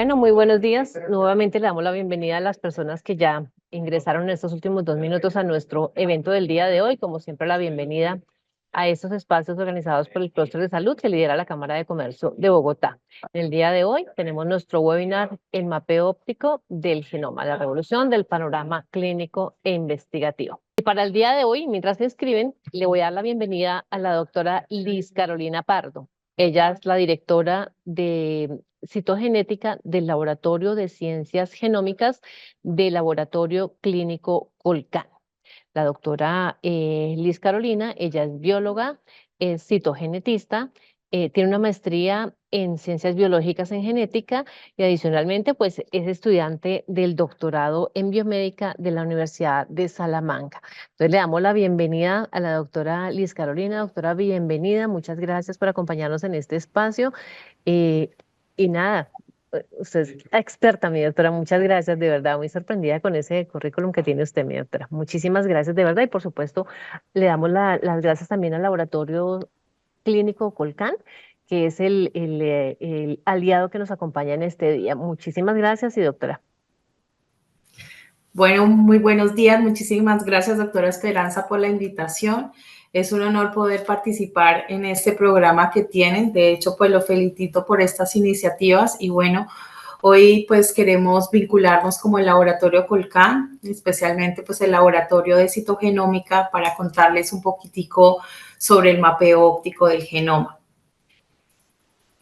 Bueno, muy buenos días. Nuevamente le damos la bienvenida a las personas que ya ingresaron en estos últimos 2 minutos a nuestro evento del día de hoy. Como siempre, la bienvenida a estos espacios organizados por el Clúster de Salud que lidera la Cámara de Comercio de Bogotá. En el día de hoy tenemos nuestro webinar, El mapeo óptico del genoma, la revolución del panorama clínico e investigativo. Y para el día de hoy, mientras se inscriben, le voy a dar la bienvenida a la doctora Liz Carolina Pardo. Ella es la directora de citogenética del Laboratorio de Ciencias Genómicas del Laboratorio Clínico Colcan. La doctora Liz Carolina, ella es bióloga, es citogenetista, tiene una maestría en ciencias biológicas en genética y adicionalmente pues es estudiante del doctorado en biomédica de la Universidad de Salamanca. Entonces le damos la bienvenida a la doctora Liz Carolina. Doctora, bienvenida, muchas gracias por acompañarnos en este espacio. Eh, y nada, usted es experta, mi doctora. Muchas gracias, de verdad, muy sorprendida con ese currículum que tiene usted, mi doctora. Muchísimas gracias, de verdad. Y por supuesto, le damos las gracias también al Laboratorio Clínico Colcan, que es el aliado que nos acompaña en este día. Muchísimas gracias y doctora. Bueno, muy buenos días. Muchísimas gracias, doctora Esperanza, por la invitación. Es un honor poder participar en este programa que tienen. De hecho, pues lo felicito por estas iniciativas y bueno, hoy pues queremos vincularnos como el Laboratorio Colcan, especialmente pues el Laboratorio de Citogenómica para contarles un poquitico sobre el mapeo óptico del genoma.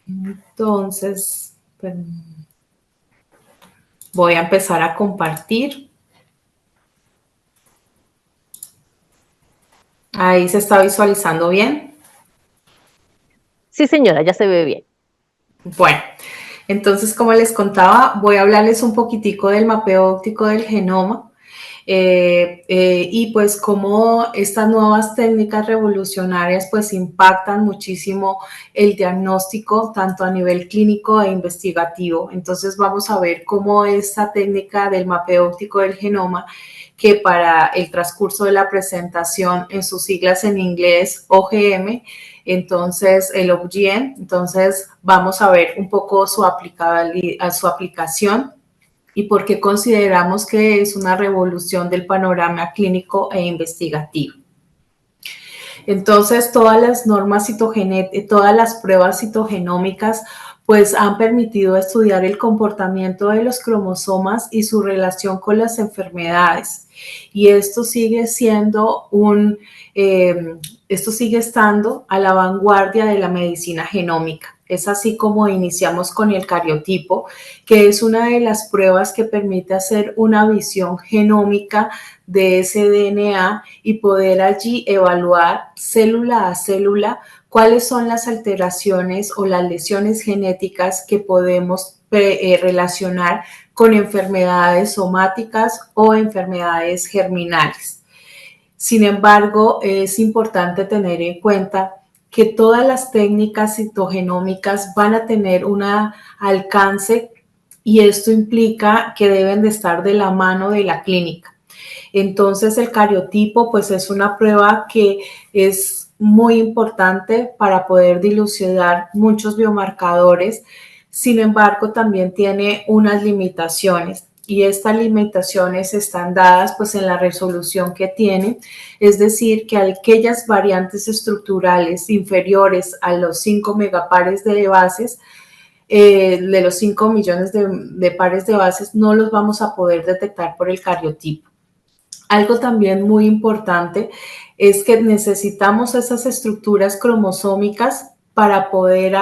Entonces, voy a empezar a compartir. Ahí se está visualizando bien. Sí, señora, ya se ve bien. Bueno, entonces, como les contaba, voy a hablarles un poquitico del mapeo óptico del genoma y pues cómo estas nuevas técnicas revolucionarias pues impactan muchísimo el diagnóstico tanto a nivel clínico e investigativo. Entonces vamos a ver cómo esta técnica del mapeo óptico del genoma, que para el transcurso de la presentación en sus siglas en inglés OGM, entonces el OGM, entonces vamos a ver un poco su aplicación y por qué consideramos que es una revolución del panorama clínico e investigativo. Entonces, todas las normas citogenéticas, todas las pruebas citogenómicas, pues han permitido estudiar el comportamiento de los cromosomas y su relación con las enfermedades. Y esto sigue siendo esto sigue estando a la vanguardia de la medicina genómica. Es así como iniciamos con el cariotipo, que es una de las pruebas que permite hacer una visión genómica de ese DNA y poder allí evaluar célula a célula cuáles son las alteraciones o las lesiones genéticas que podemos relacionar con enfermedades somáticas o enfermedades germinales. Sin embargo, es importante tener en cuenta que todas las técnicas citogenómicas van a tener un alcance y esto implica que deben de estar de la mano de la clínica. Entonces, el cariotipo pues es una prueba que es muy importante para poder dilucidar muchos biomarcadores. Sin embargo, también tiene unas limitaciones y estas limitaciones están dadas pues en la resolución que tiene, es decir, que aquellas variantes estructurales inferiores a los 5 megapares de bases, de los 5 millones de pares de bases, no los vamos a poder detectar por el cariotipo. Algo también muy importante es que necesitamos esas estructuras cromosómicas para poder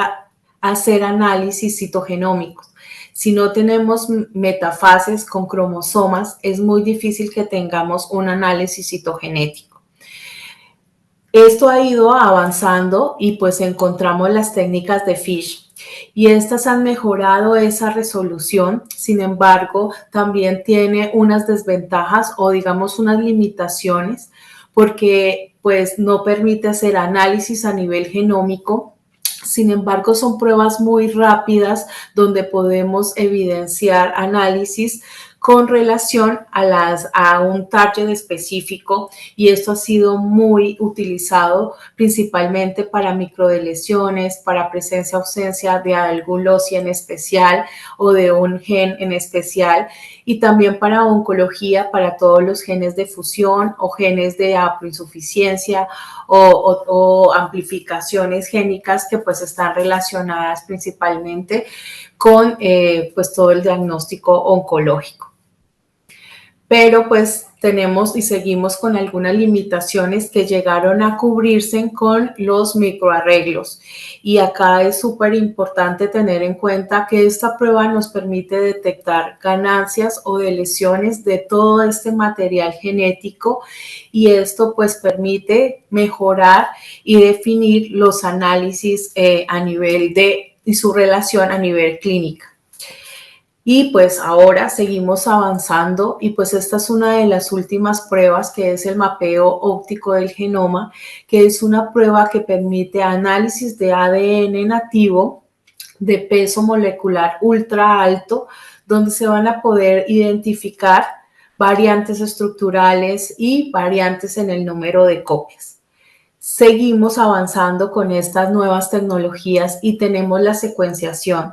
hacer análisis citogenómicos. Si no tenemos metafases con cromosomas, es muy difícil que tengamos un análisis citogenético. Esto ha ido avanzando y pues encontramos las técnicas de FISH y estas han mejorado esa resolución. Sin embargo, también tiene unas desventajas o digamos unas limitaciones porque pues no permite hacer análisis a nivel genómico. Sin embargo, son pruebas muy rápidas donde podemos evidenciar análisis con relación a un target específico, y esto ha sido muy utilizado principalmente para microdeleciones, para presencia-ausencia de algún loci en especial o de un gen en especial, y también para oncología, para todos los genes de fusión o genes de haploinsuficiencia o amplificaciones génicas que pues están relacionadas principalmente con pues todo el diagnóstico oncológico. Pero pues tenemos y seguimos con algunas limitaciones que llegaron a cubrirse con los microarreglos. Y acá es súper importante tener en cuenta que esta prueba nos permite detectar ganancias o de lesiones de todo este material genético, y esto pues permite mejorar y definir los análisis a nivel y su relación a nivel clínica. Y pues ahora seguimos avanzando, y pues esta es una de las últimas pruebas, que es el mapeo óptico del genoma, que es una prueba que permite análisis de ADN nativo de peso molecular ultra alto, donde se van a poder identificar variantes estructurales y variantes en el número de copias. Seguimos avanzando con estas nuevas tecnologías y tenemos la secuenciación.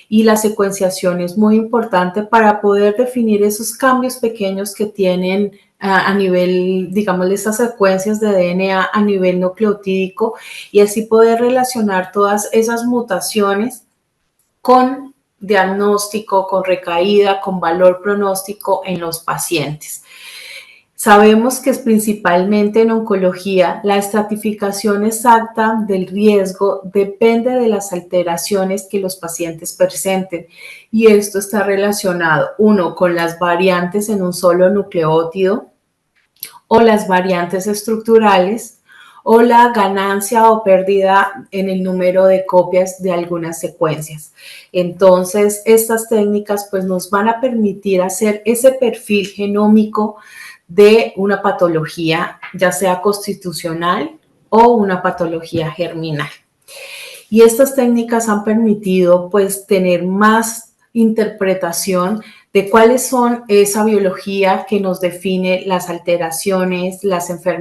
Y la secuenciación es muy importante para poder definir esos cambios pequeños que tienen a nivel, digamos, de estas secuencias de DNA a nivel nucleotídico, y así poder relacionar todas esas mutaciones con diagnóstico, con recaída, con valor pronóstico en los pacientes. Sabemos que es principalmente en oncología, la estratificación exacta del riesgo depende de las alteraciones que los pacientes presenten, y esto está relacionado, uno, con las variantes en un solo nucleótido o las variantes estructurales, o la ganancia o pérdida en el número de copias de algunas secuencias. Entonces, estas técnicas pues nos van a permitir hacer ese perfil genómico de una patología, ya sea constitucional o una patología germinal. Y estas técnicas han permitido pues tener más interpretación de cuáles son esa biología que nos define las alteraciones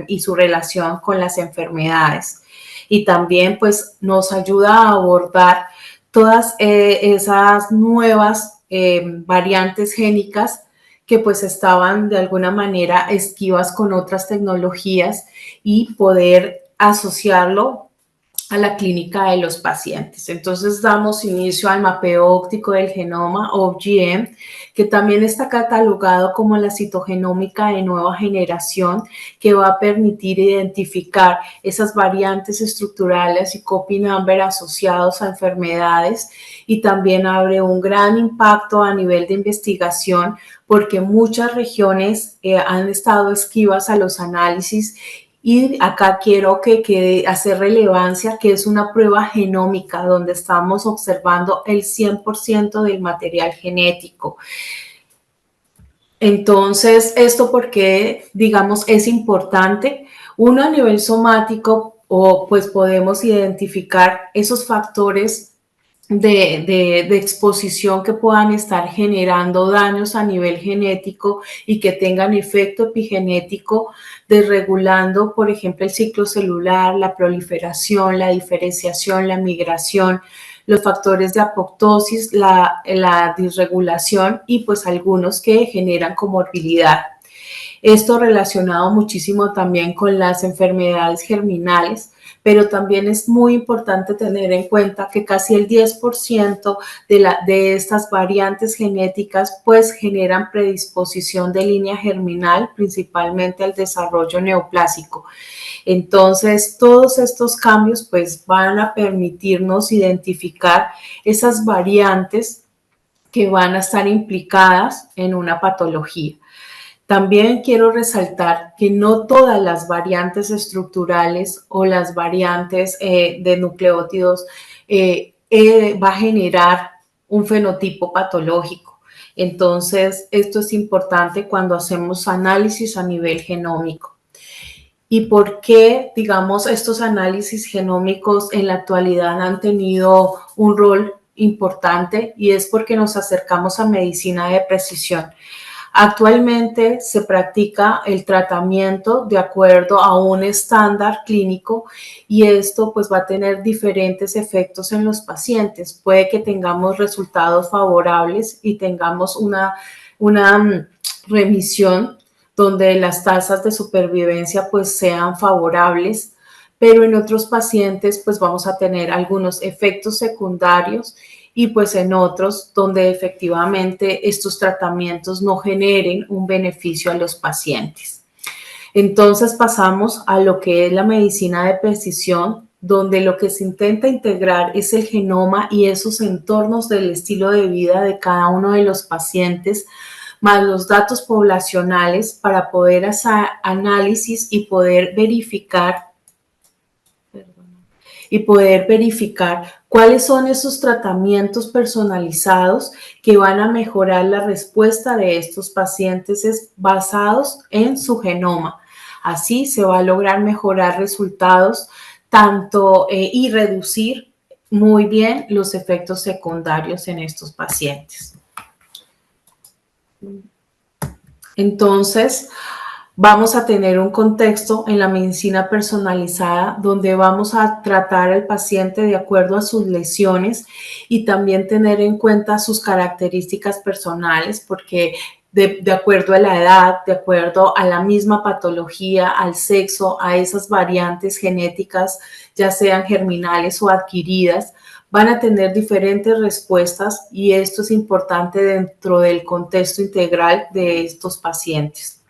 y su relación con las enfermedades. Y también pues nos ayuda a abordar todas esas nuevas variantes génicas que pues estaban de alguna manera esquivas con otras tecnologías, y poder asociarlo a la clínica de los pacientes. Entonces damos inicio al mapeo óptico del genoma, OGM, que también está catalogado como la citogenómica de nueva generación, que va a permitir identificar esas variantes estructurales y copy number asociados a enfermedades, y también abre un gran impacto a nivel de investigación, porque muchas regiones han estado esquivas a los análisis. Y acá quiero que quede hacer relevancia que es una prueba genómica donde estamos observando el 100% del material genético. Entonces, ¿esto por qué, digamos, es importante? Uno, a nivel somático, pues podemos identificar esos factores de exposición que puedan estar generando daños a nivel genético y que tengan efecto epigenético, desregulando, por ejemplo, el ciclo celular, la proliferación, la diferenciación, la migración, los factores de apoptosis, la disregulación, y pues algunos que generan comorbilidad. Esto relacionado muchísimo también con las enfermedades germinales, pero también es muy importante tener en cuenta que casi el 10% de estas variantes genéticas pues generan predisposición de línea germinal, principalmente al desarrollo neoplásico. Entonces, todos estos cambios pues van a permitirnos identificar esas variantes que van a estar implicadas en una patología. También quiero resaltar que no todas las variantes estructurales o las variantes de nucleótidos va a generar un fenotipo patológico. Entonces, esto es importante cuando hacemos análisis a nivel genómico. ¿Y por qué, digamos, estos análisis genómicos en la actualidad han tenido un rol importante? Y es porque nos acercamos a medicina de precisión. Actualmente se practica el tratamiento de acuerdo a un estándar clínico y esto pues va a tener diferentes efectos en los pacientes. Puede que tengamos resultados favorables y tengamos una remisión donde las tasas de supervivencia pues sean favorables, pero en otros pacientes pues vamos a tener algunos efectos secundarios y pues en otros donde efectivamente estos tratamientos no generen un beneficio a los pacientes. Entonces pasamos a lo que es la medicina de precisión, donde lo que se intenta integrar es el genoma y esos entornos del estilo de vida de cada uno de los pacientes, más los datos poblacionales para poder hacer análisis y poder verificar cuáles son esos tratamientos personalizados que van a mejorar la respuesta de estos pacientes basados en su genoma. Así se va a lograr mejorar resultados tanto y reducir muy bien los efectos secundarios en estos pacientes. Entonces, vamos a tener un contexto en la medicina personalizada donde vamos a tratar al paciente de acuerdo a sus lesiones y también tener en cuenta sus características personales, porque de acuerdo a la edad, de acuerdo a la misma patología, al sexo, a esas variantes genéticas, ya sean germinales o adquiridas, van a tener diferentes respuestas y esto es importante dentro del contexto integral de estos pacientes.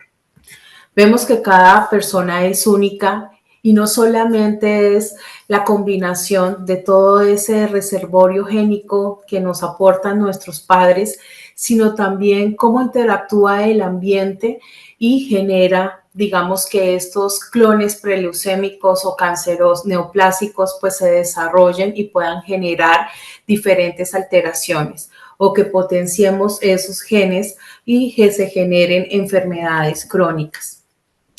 Vemos que cada persona es única y no solamente es la combinación de todo ese reservorio génico que nos aportan nuestros padres, sino también cómo interactúa el ambiente y genera, digamos, que estos clones preleucémicos o canceros neoplásicos pues se desarrollen y puedan generar diferentes alteraciones o que potenciemos esos genes y que se generen enfermedades crónicas.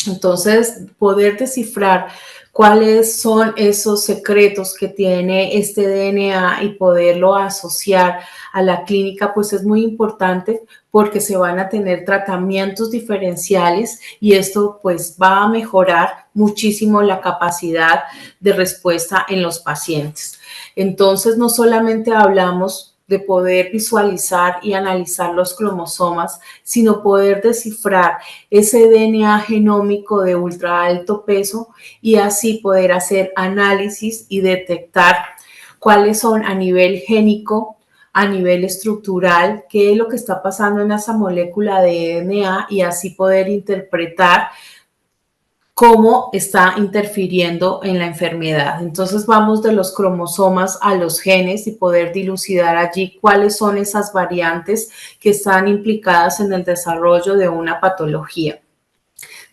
Entonces, poder descifrar cuáles son esos secretos que tiene este DNA y poderlo asociar a la clínica, pues es muy importante porque se van a tener tratamientos diferenciales y esto pues va a mejorar muchísimo la capacidad de respuesta en los pacientes. Entonces, no solamente hablamos de poder visualizar y analizar los cromosomas, sino poder descifrar ese DNA genómico de ultra alto peso y así poder hacer análisis y detectar cuáles son a nivel génico, a nivel estructural, qué es lo que está pasando en esa molécula de DNA y así poder interpretar cómo está interfiriendo en la enfermedad. Entonces vamos de los cromosomas a los genes y poder dilucidar allí cuáles son esas variantes que están implicadas en el desarrollo de una patología.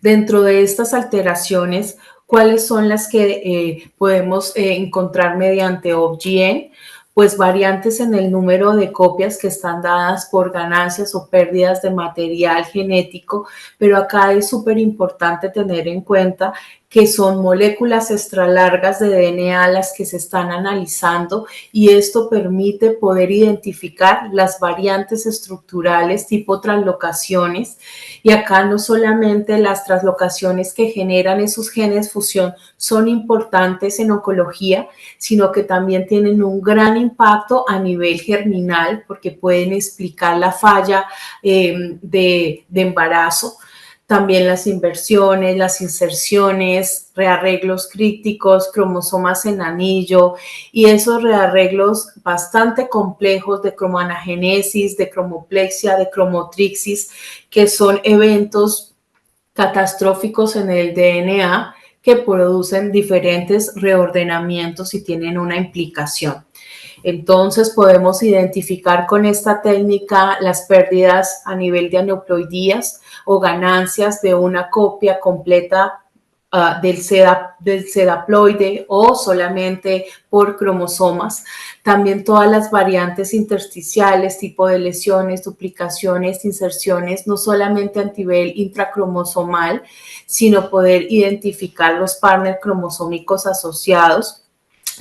Dentro de estas alteraciones, ¿cuáles son las que podemos encontrar mediante OBGN? Pues variantes en el número de copias que están dadas por ganancias o pérdidas de material genético, pero acá es súper importante tener en cuenta que son moléculas extralargas de DNA las que se están analizando y esto permite poder identificar las variantes estructurales tipo translocaciones y acá no solamente las translocaciones que generan esos genes fusión son importantes en oncología, sino que también tienen un gran impacto a nivel germinal porque pueden explicar la falla de embarazo. También las inversiones, las inserciones, rearreglos críticos, cromosomas en anillo y esos rearreglos bastante complejos de cromoanagénesis, de cromoplexia, de cromotrixis, que son eventos catastróficos en el DNA que producen diferentes reordenamientos y tienen una implicación. Entonces podemos identificar con esta técnica las pérdidas a nivel de aneuploidías o ganancias de una copia completa del sedaploide o solamente por cromosomas. También todas las variantes intersticiales, tipo de lesiones, duplicaciones, inserciones, no solamente a nivel intracromosomal, sino poder identificar los partners cromosómicos asociados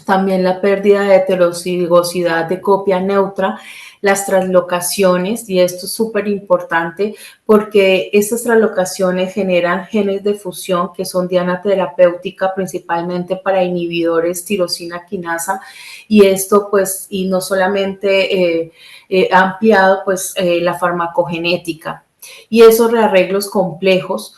También la pérdida de heterocigosidad de copia neutra, las translocaciones, y esto es súper importante porque estas translocaciones generan genes de fusión que son diana terapéutica principalmente para inhibidores tirosina quinasa, y esto pues, y no solamente ha ampliado pues la farmacogenética. Y esos rearreglos complejos,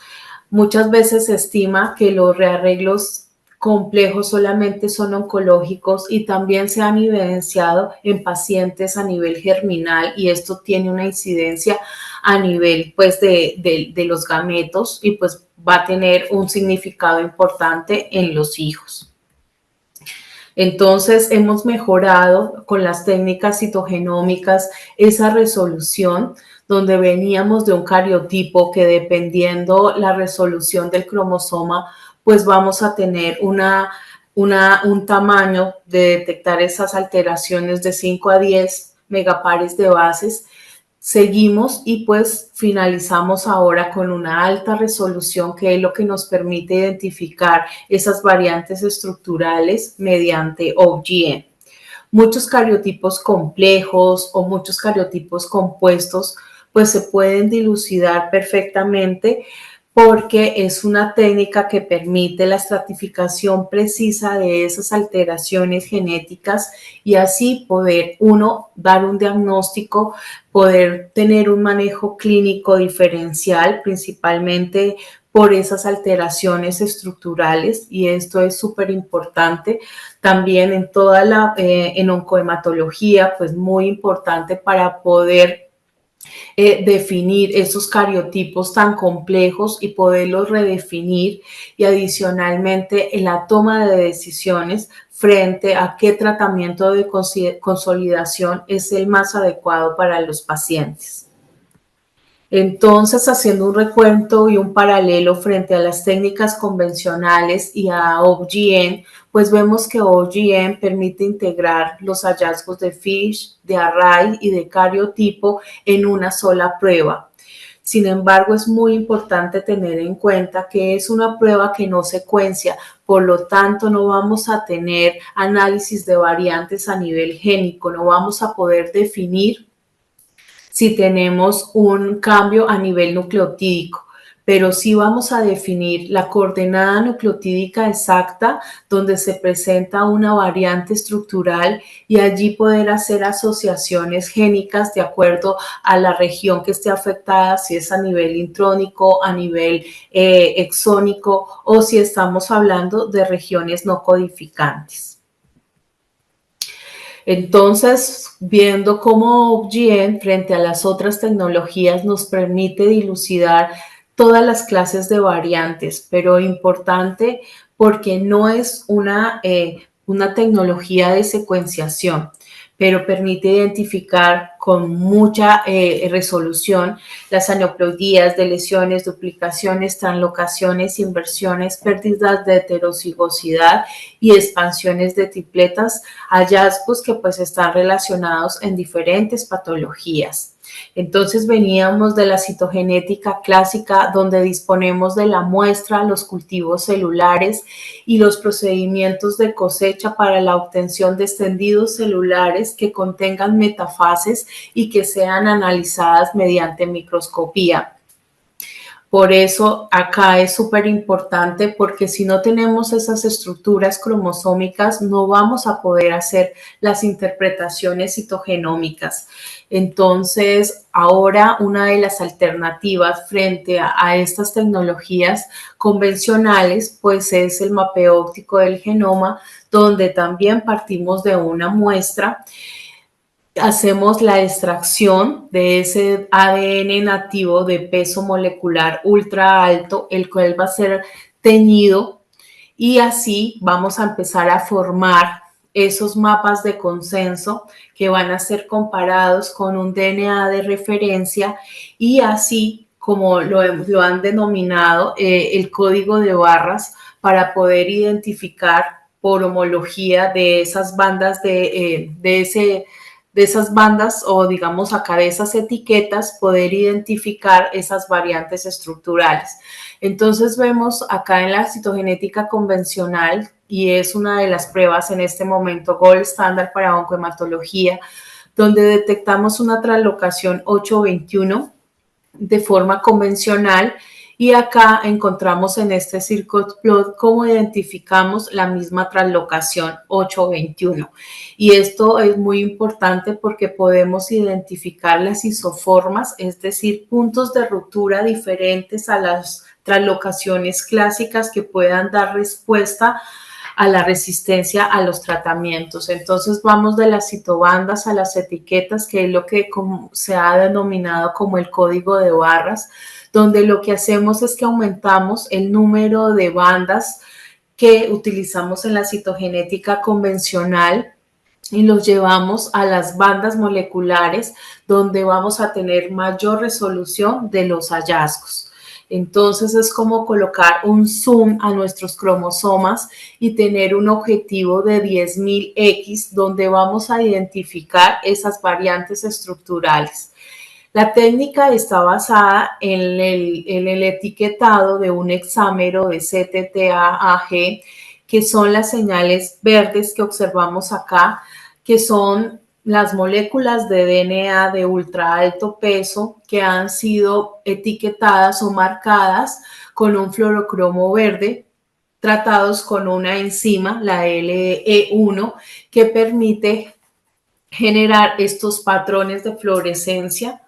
muchas veces se estima que los rearreglos complejos solamente son oncológicos y también se han evidenciado en pacientes a nivel germinal, y esto tiene una incidencia a nivel pues de los gametos y pues va a tener un significado importante en los hijos. Entonces hemos mejorado con las técnicas citogenómicas esa resolución, donde veníamos de un cariotipo que, dependiendo la resolución del cromosoma, pues vamos a tener un tamaño de detectar esas alteraciones de 5 a 10 megapares de bases. Seguimos y pues finalizamos ahora con una alta resolución, que es lo que nos permite identificar esas variantes estructurales mediante OGM. Muchos cariotipos complejos o muchos cariotipos compuestos pues se pueden dilucidar perfectamente, porque es una técnica que permite la estratificación precisa de esas alteraciones genéticas, y así poder uno dar un diagnóstico, poder tener un manejo clínico diferencial, principalmente por esas alteraciones estructurales, y esto es súper importante. También en en oncohematología, pues muy importante para poder definir esos cariotipos tan complejos y poderlos redefinir, y adicionalmente en la toma de decisiones frente a qué tratamiento de consolidación es el más adecuado para los pacientes. Entonces, haciendo un recuento y un paralelo frente a las técnicas convencionales y a OGM, pues vemos que OGM permite integrar los hallazgos de Fish, de Array y de cariotipo en una sola prueba. Sin embargo, es muy importante tener en cuenta que es una prueba que no secuencia, por lo tanto no vamos a tener análisis de variantes a nivel génico, no vamos a poder definir si tenemos un cambio a nivel nucleotídico, pero sí vamos a definir la coordenada nucleotídica exacta donde se presenta una variante estructural, y allí poder hacer asociaciones génicas de acuerdo a la región que esté afectada, si es a nivel intrónico, a nivel exónico, o si estamos hablando de regiones no codificantes. Entonces, viendo cómo OGM frente a las otras tecnologías nos permite dilucidar todas las clases de variantes, pero importante porque no es una tecnología de secuenciación, pero permite identificar con mucha resolución las aneuploidías, deleciones, duplicaciones, translocaciones, inversiones, pérdidas de heterocigosidad y expansiones de tripletas, hallazgos que pues están relacionados en diferentes patologías. Entonces veníamos de la citogenética clásica, donde disponemos de la muestra, los cultivos celulares y los procedimientos de cosecha para la obtención de extendidos celulares que contengan metafases y que sean analizadas mediante microscopía. Por eso acá es súper importante, porque si no tenemos esas estructuras cromosómicas no vamos a poder hacer las interpretaciones citogenómicas. Entonces, ahora una de las alternativas frente a estas tecnologías convencionales pues es el mapeo óptico del genoma, donde también partimos de una muestra, hacemos la extracción de ese ADN nativo de peso molecular ultra alto, el cual va a ser teñido, y así vamos a empezar a formar esos mapas de consenso que van a ser comparados con un DNA de referencia, y así como lo han denominado el código de barras, para poder identificar por homología de esas bandas de ese esas bandas o digamos acá de esas etiquetas poder identificar esas variantes estructurales. Entonces vemos acá en la citogenética convencional, y es una de las pruebas en este momento gold estándar para oncohematología, donde detectamos una translocación 821 de forma convencional, y acá encontramos en este circuit plot cómo identificamos la misma translocación 821. Y esto es muy importante porque podemos identificar las isoformas, es decir, puntos de ruptura diferentes a las translocaciones clásicas que puedan dar respuesta a la resistencia a los tratamientos. Entonces vamos de las citobandas a las etiquetas, que es lo que se ha denominado como el código de barras, donde lo que hacemos es que aumentamos el número de bandas que utilizamos en la citogenética convencional y los llevamos a las bandas moleculares, donde vamos a tener mayor resolución de los hallazgos. Entonces es como colocar un zoom a nuestros cromosomas y tener un objetivo de 10.000x, donde vamos a identificar esas variantes estructurales. La técnica está basada en el etiquetado de un hexámero de CTTAAG, que son las señales verdes que observamos acá, que son las moléculas de DNA de ultra alto peso que han sido etiquetadas o marcadas con un fluorocromo verde, tratados con una enzima, la LE1, que permite generar estos patrones de fluorescencia.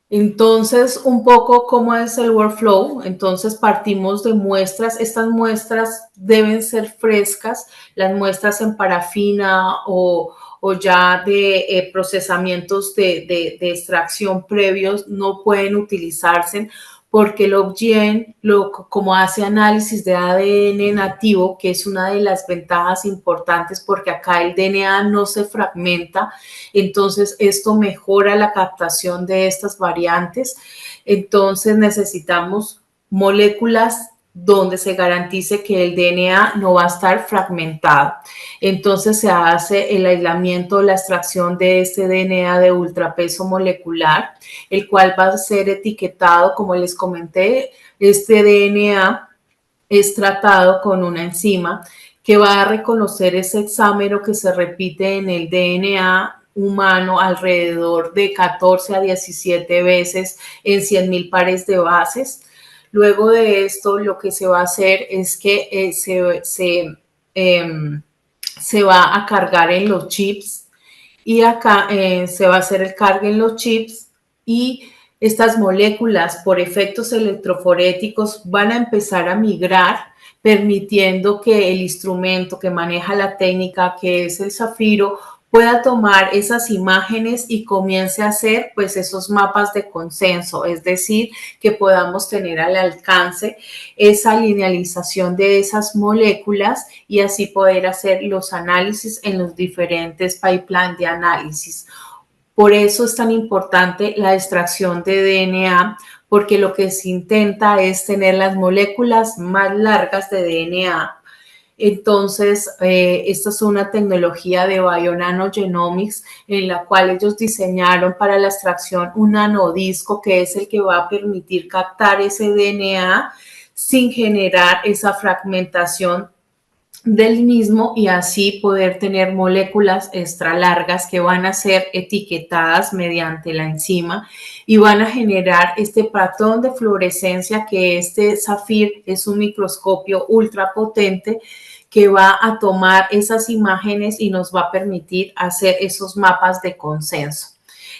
Entonces, un poco cómo es el workflow. Entonces, partimos de muestras. Estas muestras deben ser frescas. Las muestras en parafina o ya de procesamientos de extracción previos no pueden utilizarse, porque el Opgen, como hace análisis de ADN nativo, que es una de las ventajas importantes, porque acá el DNA no se fragmenta, entonces esto mejora la captación de estas variantes. Entonces necesitamos moléculas donde se garantice que el DNA no va a estar fragmentado. Entonces se hace el aislamiento, la extracción de este DNA de ultrapeso molecular, el cual va a ser etiquetado, como les comenté. Este DNA es tratado con una enzima que va a reconocer ese hexámero que se repite en el DNA humano alrededor de 14 a 17 veces en 100.000 pares de bases. Luego de esto, lo que se va a hacer es que se va a cargar en los chips, y acá se va a hacer el cargue en los chips, y estas moléculas por efectos electroforéticos van a empezar a migrar, permitiendo que el instrumento que maneja la técnica, que es el Zafiro, pueda tomar esas imágenes y comience a hacer pues esos mapas de consenso, es decir, que podamos tener al alcance esa linealización de esas moléculas y así poder hacer los análisis en los diferentes pipelines de análisis. Por eso es tan importante la extracción de DNA, porque lo que se intenta es tener las moléculas más largas de DNA. Entonces, esta es una tecnología de Bionanogenomics en la cual ellos diseñaron para la extracción un nanodisco, que es el que va a permitir captar ese DNA sin generar esa fragmentación del mismo, y así poder tener moléculas extra largas que van a ser etiquetadas mediante la enzima y van a generar este patrón de fluorescencia, que este Zafir es un microscopio ultra potente que va a tomar esas imágenes y nos va a permitir hacer esos mapas de consenso.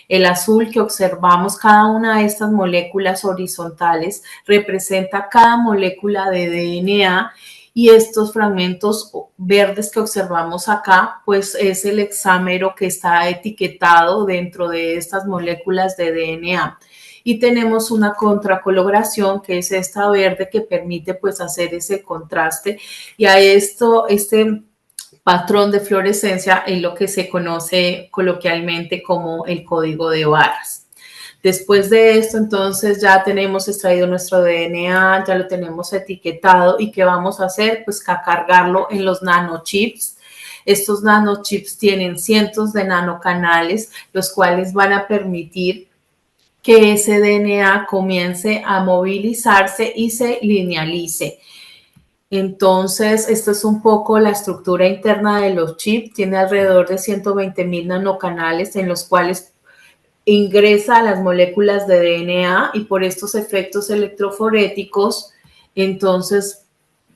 El azul que observamos, cada una de estas moléculas horizontales representa cada molécula de DNA, y estos fragmentos verdes que observamos acá, pues es el hexámero que está etiquetado dentro de estas moléculas de DNA. Y tenemos una contracoloración, que es esta verde, que permite pues hacer ese contraste, y a este patrón de fluorescencia es lo que se conoce coloquialmente como el código de barras. Después de esto, entonces ya tenemos extraído nuestro DNA, ya lo tenemos etiquetado, y ¿qué vamos a hacer? Pues a cargarlo en los nanochips. Estos nanochips tienen cientos de nanocanales, los cuales van a permitir que ese DNA comience a movilizarse y se linealice. Entonces, esto es un poco la estructura interna de los chips. Tiene alrededor de 120.000 nanocanales en los cuales ingresa las moléculas de DNA y por estos efectos electroforéticos, entonces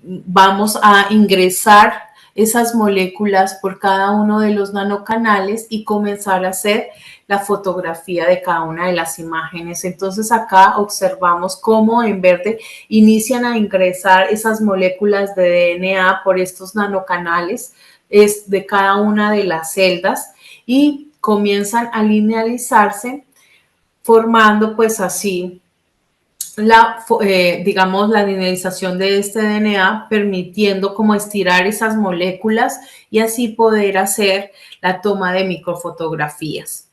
vamos a ingresar esas moléculas por cada uno de los nanocanales y comenzar a hacer la fotografía de cada una de las imágenes. Entonces acá observamos cómo en verde inician a ingresar esas moléculas de DNA por estos nanocanales de cada una de las celdas y comienzan a linealizarse formando pues así digamos, la linealización de este DNA, permitiendo como estirar esas moléculas y así poder hacer la toma de microfotografías.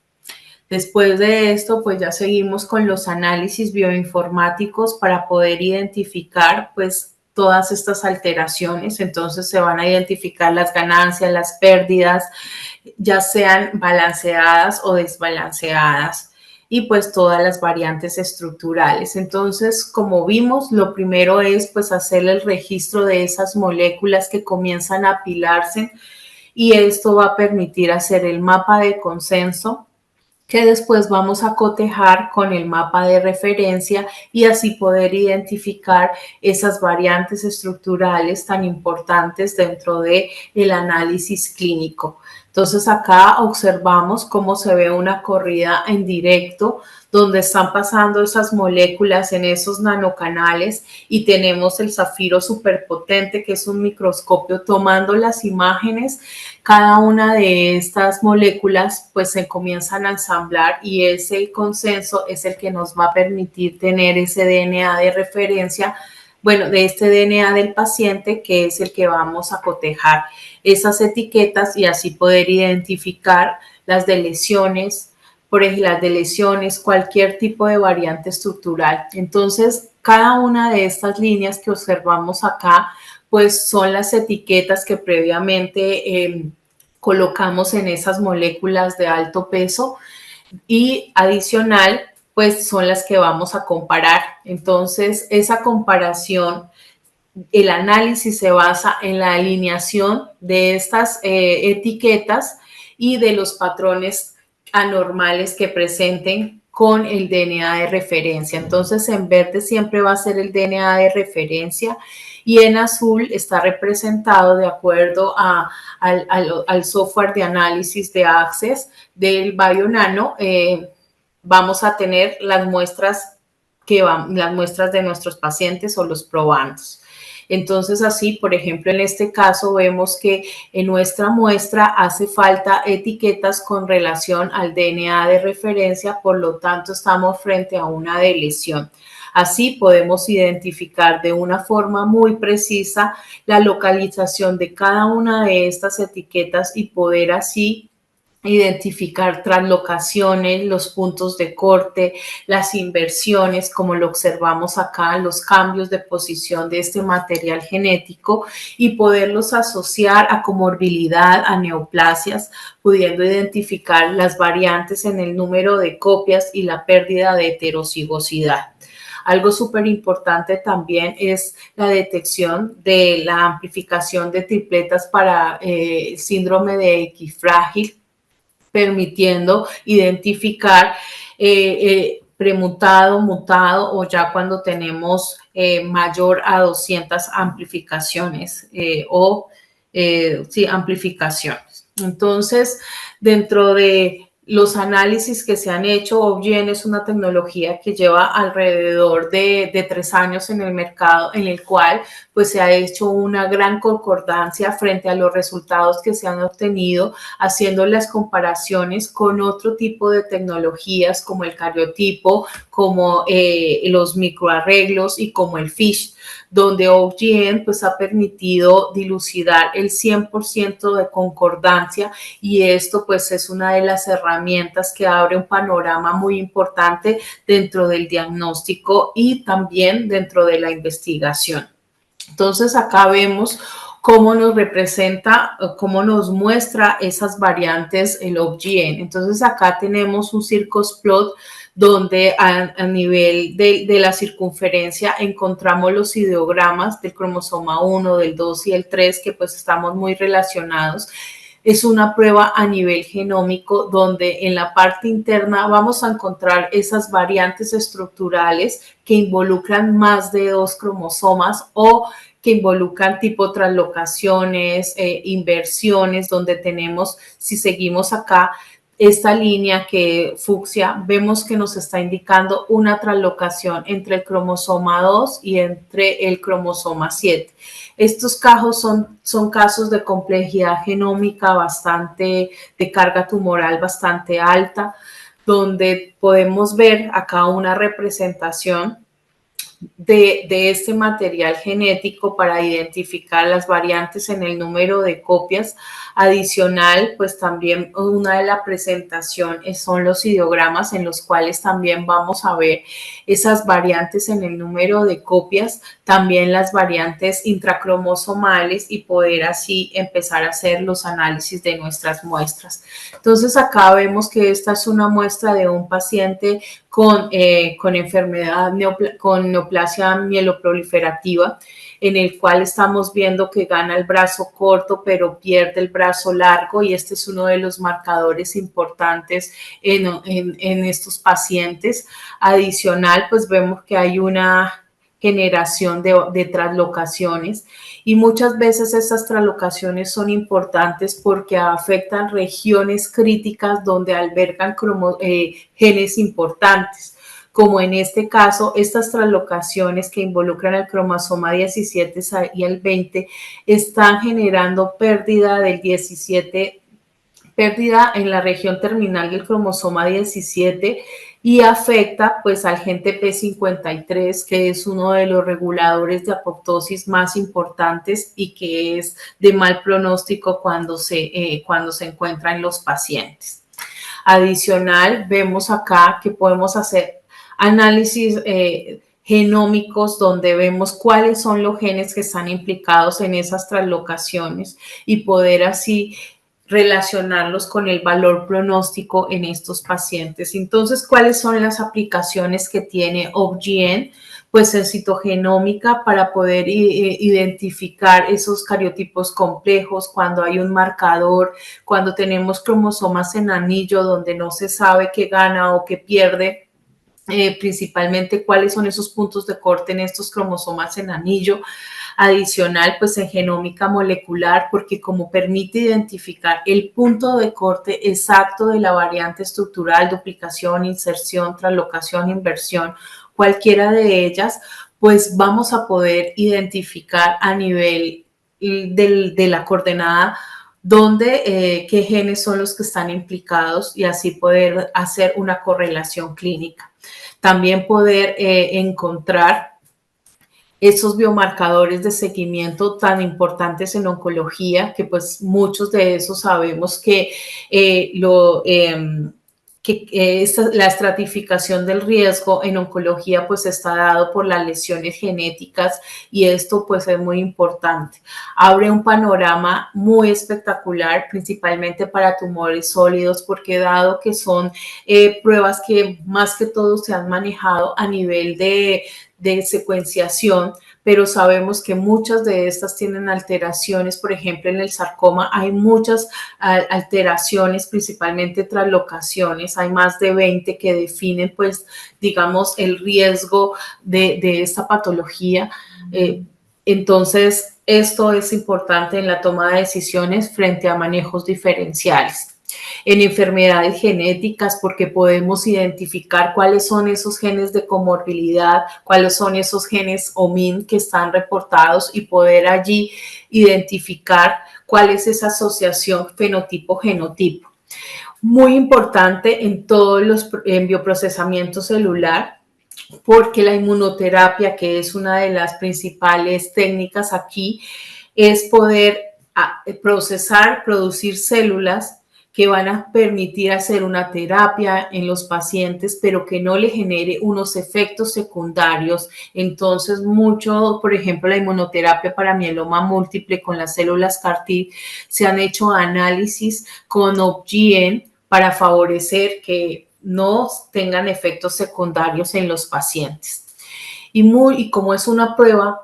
Después de esto, pues ya seguimos con los análisis bioinformáticos para poder identificar, pues, todas estas alteraciones. Entonces se van a identificar las ganancias, las pérdidas, ya sean balanceadas o desbalanceadas y pues todas las variantes estructurales. Entonces, como vimos, lo primero es pues hacer el registro de esas moléculas que comienzan a apilarse y esto va a permitir hacer el mapa de consenso que después vamos a cotejar con el mapa de referencia y así poder identificar esas variantes estructurales tan importantes dentro del análisis clínico. Entonces acá observamos cómo se ve una corrida en directo donde están pasando esas moléculas en esos nanocanales y tenemos el zafiro superpotente, que es un microscopio tomando las imágenes. Cada una de estas moléculas pues se comienzan a ensamblar y ese consenso es el que nos va a permitir tener ese DNA de referencia, bueno, de este DNA del paciente, que es el que vamos a cotejar esas etiquetas y así poder identificar las de lesiones, por ejemplo, las de lesiones, cualquier tipo de variante estructural. Entonces, cada una de estas líneas que observamos acá, pues son las etiquetas que previamente colocamos en esas moléculas de alto peso y adicional, pues son las que vamos a comparar. Entonces, esa comparación, el análisis se basa en la alineación de estas etiquetas y de los patrones anormales que presenten con el DNA de referencia. Entonces, en verde siempre va a ser el DNA de referencia y en azul está representado de acuerdo al software de análisis de Access del Bionano. Vamos a tener las muestras las muestras de nuestros pacientes o los probandos. Entonces, así, por ejemplo, en este caso vemos que en nuestra muestra hace falta etiquetas con relación al DNA de referencia, por lo tanto, estamos frente a una lesión. Así podemos identificar de una forma muy precisa la localización de cada una de estas etiquetas y poder así identificar translocaciones, los puntos de corte, las inversiones, como lo observamos acá, los cambios de posición de este material genético y poderlos asociar a comorbilidad, a neoplasias, pudiendo identificar las variantes en el número de copias y la pérdida de heterocigosidad. Algo súper importante también es la detección de la amplificación de tripletas para el síndrome de equifrágil, permitiendo identificar premutado, mutado o ya cuando tenemos mayor a 200 amplificaciones sí, amplificaciones. Entonces, dentro de los análisis que se han hecho, OBGYN es una tecnología que lleva alrededor de 3 años en el mercado, en el cual pues se ha hecho una gran concordancia frente a los resultados que se han obtenido, haciendo las comparaciones con otro tipo de tecnologías como el cariotipo, como los microarreglos y como el FISH, donde OBGYN pues ha permitido dilucidar el 100% de concordancia y esto pues es una de las herramientas que abre un panorama muy importante dentro del diagnóstico y también dentro de la investigación. Entonces acá vemos cómo nos representa, cómo nos muestra esas variantes el OBGN. Entonces acá tenemos un circos plot donde a nivel de la circunferencia encontramos los ideogramas del cromosoma 1, del 2 y el 3, que pues estamos muy relacionados. Es una prueba a nivel genómico donde en la parte interna vamos a encontrar esas variantes estructurales que involucran más de 2 cromosomas o que involucran tipo translocaciones, inversiones, donde tenemos, si seguimos acá, esta línea que fucsia, vemos que nos está indicando una translocación entre el cromosoma 2 y entre el cromosoma 7. Estos casos son casos de complejidad genómica bastante, de carga tumoral bastante alta, donde podemos ver acá una representación de este material genético para identificar las variantes en el número de copias. Adicional, pues también una de la presentación son los ideogramas en los cuales también vamos a ver esas variantes en el número de copias, también las variantes intracromosomales y poder así empezar a hacer los análisis de nuestras muestras. Entonces acá vemos que esta es una muestra de un paciente con enfermedad, con neoplasia mieloproliferativa, en el cual estamos viendo que gana el brazo corto, pero pierde el brazo largo, y este es uno de los marcadores importantes en estos pacientes. Adicional, pues vemos que hay una generación de translocaciones, y muchas veces estas translocaciones son importantes porque afectan regiones críticas donde albergan genes importantes, como en este caso estas translocaciones que involucran el cromosoma 17 y el 20 están generando pérdida del 17, pérdida en la región terminal del cromosoma 17, y afecta pues al gen TP53, que es uno de los reguladores de apoptosis más importantes y que es de mal pronóstico cuando se encuentra en los pacientes. Adicional, vemos acá que podemos hacer análisis genómicos donde vemos cuáles son los genes que están implicados en esas translocaciones y poder así relacionarlos con el valor pronóstico en estos pacientes. Entonces, ¿cuáles son las aplicaciones que tiene OBGN? Pues en citogenómica, para poder identificar esos cariotipos complejos, cuando hay un marcador, cuando tenemos cromosomas en anillo donde no se sabe qué gana o qué pierde, principalmente cuáles son esos puntos de corte en estos cromosomas en anillo. Adicional, pues en genómica molecular, porque como permite identificar el punto de corte exacto de la variante estructural, duplicación, inserción, translocación, inversión, cualquiera de ellas, pues vamos a poder identificar a nivel de la coordenada dónde, qué genes son los que están implicados, y así poder hacer una correlación clínica. También poder encontrar esos biomarcadores de seguimiento tan importantes en oncología, que pues muchos de esos sabemos que la estratificación del riesgo en oncología pues está dado por las lesiones genéticas, y esto pues es muy importante. Abre un panorama muy espectacular, principalmente para tumores sólidos, porque dado que son pruebas que más que todo se han manejado a nivel de secuenciación, pero sabemos que muchas de estas tienen alteraciones. Por ejemplo, en el sarcoma hay muchas alteraciones, principalmente translocaciones. Hay más de 20 que definen, pues, digamos, el riesgo de esta patología. Entonces, esto es importante en la toma de decisiones frente a manejos diferenciales. En enfermedades genéticas, porque podemos identificar cuáles son esos genes de comorbilidad, cuáles son esos genes OMIN que están reportados, y poder allí identificar cuál es esa asociación fenotipo-genotipo. Muy importante en todos los bioprocesamientos celular, porque la inmunoterapia, que es una de las principales técnicas aquí, es poder procesar, producir células que van a permitir hacer una terapia en los pacientes, pero que no le genere unos efectos secundarios. Entonces, mucho, por ejemplo, la inmunoterapia para mieloma múltiple con las células CAR-T, se han hecho análisis con OpGen para favorecer que no tengan efectos secundarios en los pacientes. Y como es una prueba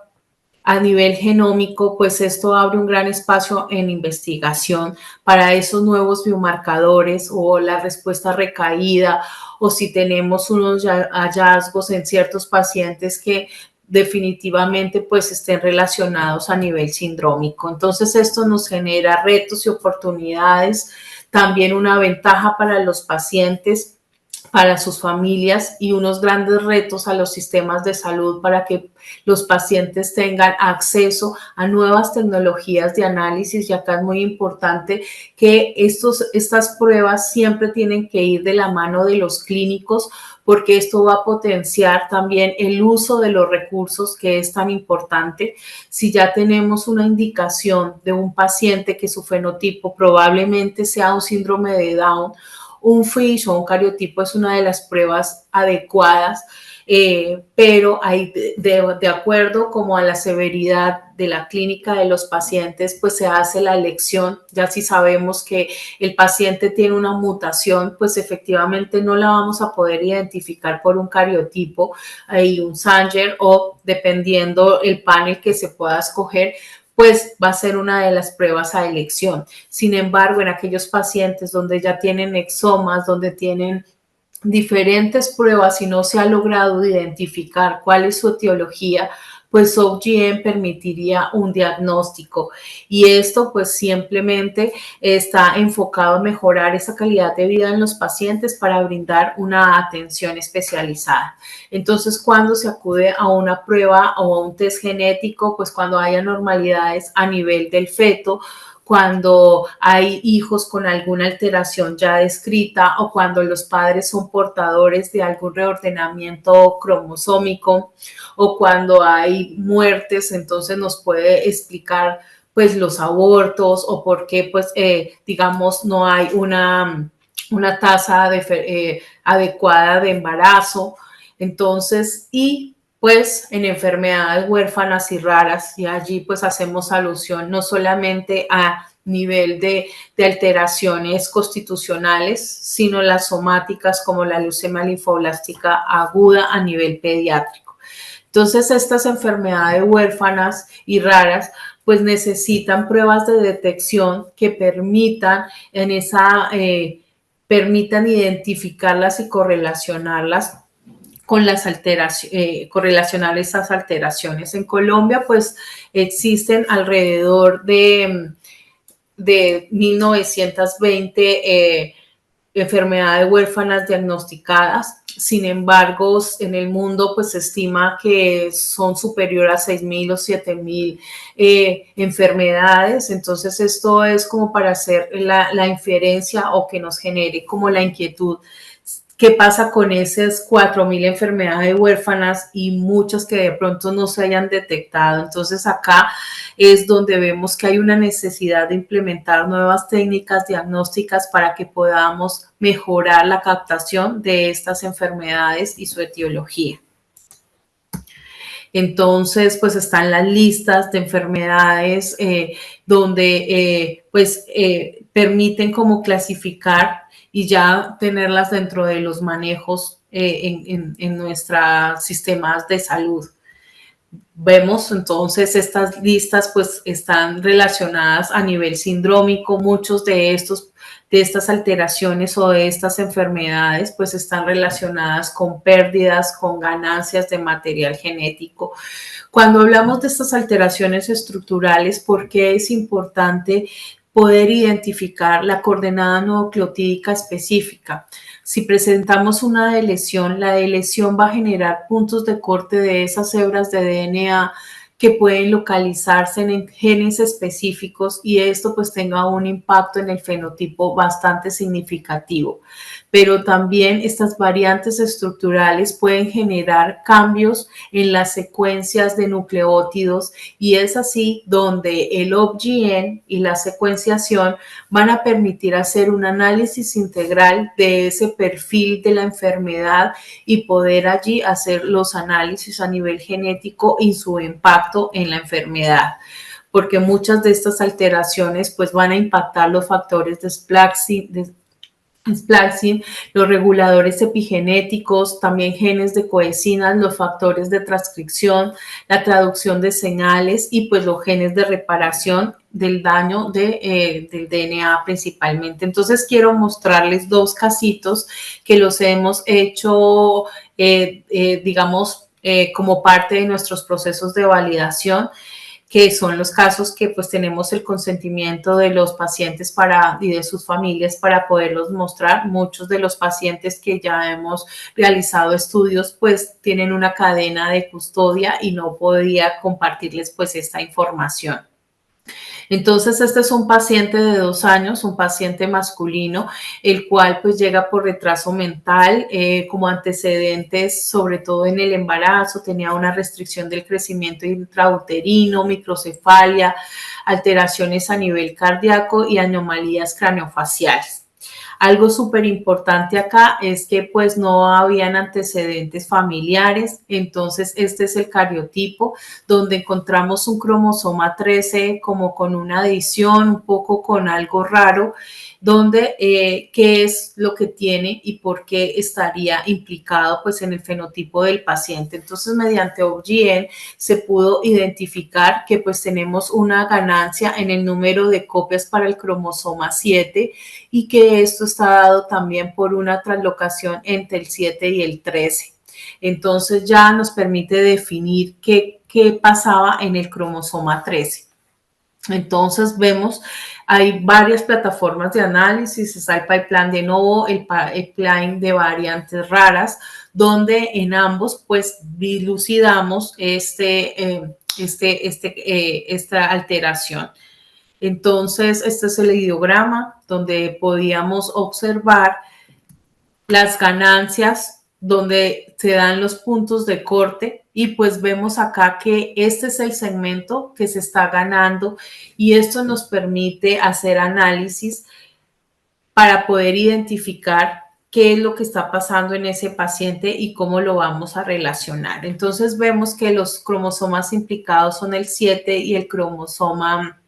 a nivel genómico, pues esto abre un gran espacio en investigación para esos nuevos biomarcadores o la respuesta recaída, o si tenemos unos hallazgos en ciertos pacientes que definitivamente pues estén relacionados a nivel sindrómico. Entonces esto nos genera retos y oportunidades, también una ventaja para los pacientes, para sus familias, y unos grandes retos a los sistemas de salud para que los pacientes tengan acceso a nuevas tecnologías de análisis. Y acá es muy importante que estas pruebas siempre tienen que ir de la mano de los clínicos, porque esto va a potenciar también el uso de los recursos, que es tan importante. Si ya tenemos una indicación de un paciente que su fenotipo probablemente sea un síndrome de Down, un FISH o un cariotipo es una de las pruebas adecuadas, pero hay de acuerdo como a la severidad de la clínica de los pacientes, pues se hace la elección. Ya si sabemos que el paciente tiene una mutación, pues efectivamente no la vamos a poder identificar por un cariotipo y un Sanger, o dependiendo el panel que se pueda escoger, pues va a ser una de las pruebas a elección. Sin embargo, en aquellos pacientes donde ya tienen exomas, donde tienen diferentes pruebas y no se ha logrado identificar cuál es su etiología, pues OpGen permitiría un diagnóstico, y esto pues simplemente está enfocado a mejorar esa calidad de vida en los pacientes para brindar una atención especializada. Entonces, cuando se acude a una prueba o a un test genético, pues cuando hay anormalidades a nivel del feto, cuando hay hijos con alguna alteración ya descrita, o cuando los padres son portadores de algún reordenamiento cromosómico, o cuando hay muertes, entonces nos puede explicar pues los abortos, o por qué pues digamos no hay una tasa adecuada de embarazo. Entonces, y pues en enfermedades huérfanas y raras, y allí pues hacemos alusión no solamente a nivel de alteraciones constitucionales, sino las somáticas, como la leucemia linfoblástica aguda a nivel pediátrico. Entonces, estas enfermedades huérfanas y raras pues necesitan pruebas de detección que permitan identificarlas y correlacionarlas con las alteraciones, correlacionar esas alteraciones. En Colombia, pues existen alrededor de 1920 enfermedades huérfanas diagnosticadas. Sin embargo, en el mundo pues se estima que son superior a 6.000 o 7.000 enfermedades. Entonces esto es como para hacer la inferencia, o que nos genere como la inquietud. ¿Qué pasa con esas 4.000 enfermedades huérfanas y muchas que de pronto no se hayan detectado? Entonces acá es donde vemos que hay una necesidad de implementar nuevas técnicas diagnósticas para que podamos mejorar la captación de estas enfermedades y su etiología. Entonces, pues están las listas de enfermedades donde permiten como clasificar y ya tenerlas dentro de los manejos en nuestros sistemas de salud. Vemos entonces estas listas pues están relacionadas a nivel sindrómico. Muchos de estas alteraciones o de estas enfermedades pues están relacionadas con pérdidas, con ganancias de material genético. Cuando hablamos de estas alteraciones estructurales, ¿por qué es importante poder identificar la coordenada nucleotídica específica? Si presentamos una deleción, la deleción va a generar puntos de corte de esas hebras de DNA que pueden localizarse en genes específicos, y esto pues tenga un impacto en el fenotipo bastante significativo. pero también estas variantes estructurales pueden generar cambios en las secuencias de nucleótidos y es así donde el OBGYN y la secuenciación van a permitir hacer un análisis integral de ese perfil de la enfermedad y poder allí hacer los análisis a nivel genético y su impacto en la enfermedad, porque muchas de estas alteraciones pues van a impactar los factores de splicing, los reguladores epigenéticos, también genes de coenzinas, los factores de transcripción, la traducción de señales y pues los genes de reparación del daño del DNA principalmente. Entonces quiero mostrarles dos casitos que los hemos hecho, digamos, como parte de nuestros procesos de validación, que son los casos que pues tenemos el consentimiento de los pacientes y de sus familias para poderlos mostrar. Muchos de los pacientes que ya hemos realizado estudios pues tienen una cadena de custodia y no podía compartirles pues esta información. Entonces, este es un paciente de 2 años, un paciente masculino, el cual pues llega por retraso mental, como antecedentes, sobre todo en el embarazo, tenía una restricción del crecimiento intrauterino, microcefalia, alteraciones a nivel cardíaco y anomalías craneofaciales. Algo súper importante acá es que pues no habían antecedentes familiares, entonces este es el cariotipo donde encontramos un cromosoma 13 como con una adición, un poco con algo raro, donde qué es lo que tiene y por qué estaría implicado pues en el fenotipo del paciente. Entonces mediante OBGYN se pudo identificar que pues tenemos una ganancia en el número de copias para el cromosoma 7 y que esto está dado también por una translocación entre el 7 y el 13. Entonces ya nos permite definir qué pasaba en el cromosoma 13. Entonces vemos, hay varias plataformas de análisis, está el pipeline de Novo, el pipeline de variantes raras, donde en ambos pues dilucidamos esta alteración. Entonces, este es el ideograma donde podíamos observar las ganancias, donde se dan los puntos de corte y pues vemos acá que este es el segmento que se está ganando y esto nos permite hacer análisis para poder identificar qué es lo que está pasando en ese paciente y cómo lo vamos a relacionar. Entonces vemos que los cromosomas implicados son el 7 y el cromosoma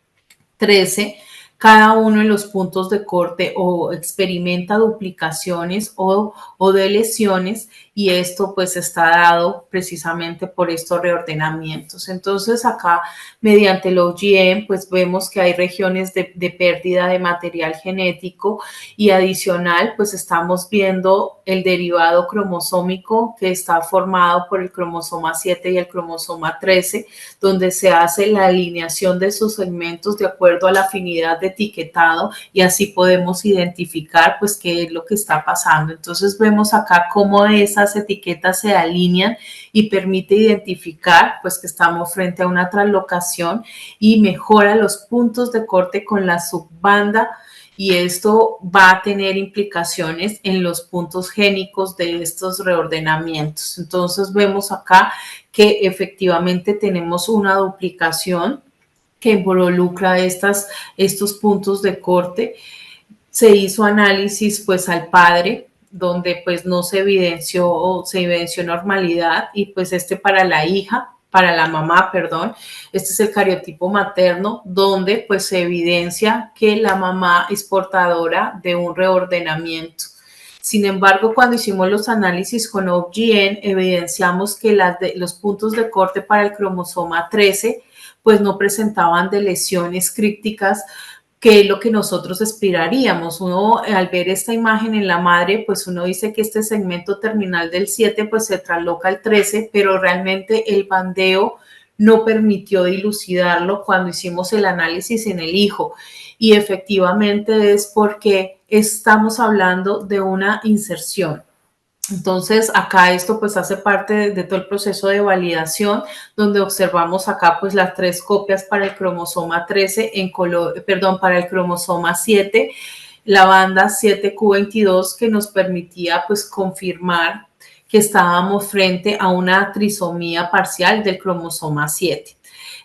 13, cada uno en los puntos de corte o experimenta duplicaciones o de lesiones y esto pues está dado precisamente por estos reordenamientos. Entonces acá mediante el OGM pues vemos que hay regiones de pérdida de material genético y adicional pues estamos viendo el derivado cromosómico que está formado por el cromosoma 7 y el cromosoma 13, donde se hace la alineación de sus segmentos de acuerdo a la afinidad de etiquetado y así podemos identificar pues qué es lo que está pasando. Entonces vemos acá cómo esas etiquetas se alinean y permite identificar pues que estamos frente a una translocación y mejora los puntos de corte con la subbanda y esto va a tener implicaciones en los puntos génicos de estos reordenamientos. Entonces vemos acá que efectivamente tenemos una duplicación que involucra estos puntos de corte. Se hizo análisis pues al padre, donde pues no se evidenció normalidad y pues para la hija, para la mamá, perdón, este es el cariotipo materno, donde pues se evidencia que la mamá es portadora de un reordenamiento. Sin embargo, cuando hicimos los análisis con OBGYN, evidenciamos que los puntos de corte para el cromosoma 13 pues no presentaban de lesiones crípticas, que es lo que nosotros esperaríamos. Uno al ver esta imagen en la madre, pues uno dice que este segmento terminal del 7 pues se trasloca al 13, pero realmente el bandeo no permitió dilucidarlo cuando hicimos el análisis en el hijo. Y efectivamente es porque estamos hablando de una inserción. Entonces, acá esto pues hace parte de todo el proceso de validación, donde observamos acá pues las 3 copias para el cromosoma 13 para el cromosoma 7 la banda 7q22 que nos permitía pues confirmar que estábamos frente a una trisomía parcial del cromosoma 7.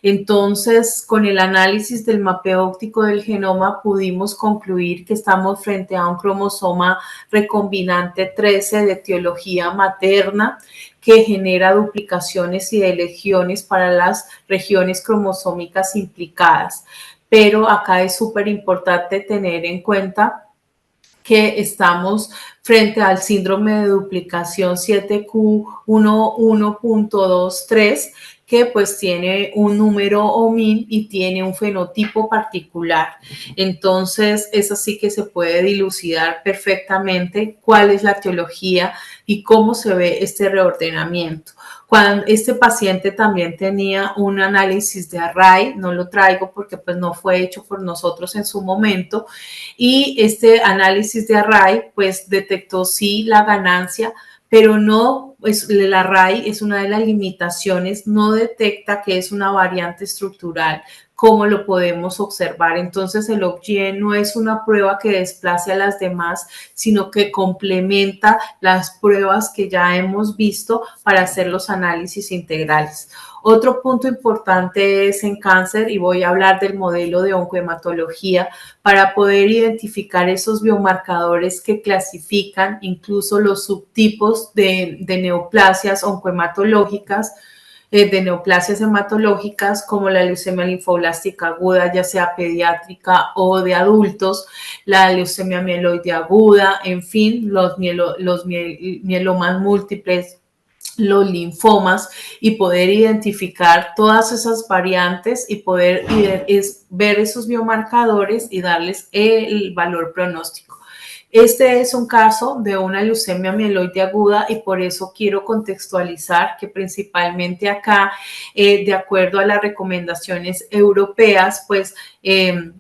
Entonces, con el análisis del mapeo óptico del genoma pudimos concluir que estamos frente a un cromosoma recombinante 13 de etiología materna que genera duplicaciones y deleciones para las regiones cromosómicas implicadas. Pero acá es súper importante tener en cuenta que estamos frente al síndrome de duplicación 7q11.23, que pues tiene un número OMIN y tiene un fenotipo particular. Entonces, es así que se puede dilucidar perfectamente cuál es la etiología y cómo se ve este reordenamiento. Cuando este paciente también tenía un análisis de array, no lo traigo porque pues no fue hecho por nosotros en su momento, y este análisis de array pues detectó sí la ganancia, pero no, pues el array es una de las limitaciones, no detecta que es una variante estructural, como lo podemos observar. Entonces el OGN no es una prueba que desplace a las demás, sino que complementa las pruebas que ya hemos visto para hacer los análisis integrales. Otro punto importante es en cáncer, y voy a hablar del modelo de oncohematología, para poder identificar esos biomarcadores que clasifican incluso los subtipos de neoplasias oncohematológicas, de neoplasias hematológicas como la leucemia linfoblástica aguda, ya sea pediátrica o de adultos, la leucemia mieloide aguda, en fin, los mielomas múltiples, los linfomas, y poder identificar todas esas variantes y poder ver esos biomarcadores y darles el valor pronóstico. Este es un caso de una leucemia mieloide aguda y por eso quiero contextualizar que principalmente acá, de acuerdo a las recomendaciones europeas, pues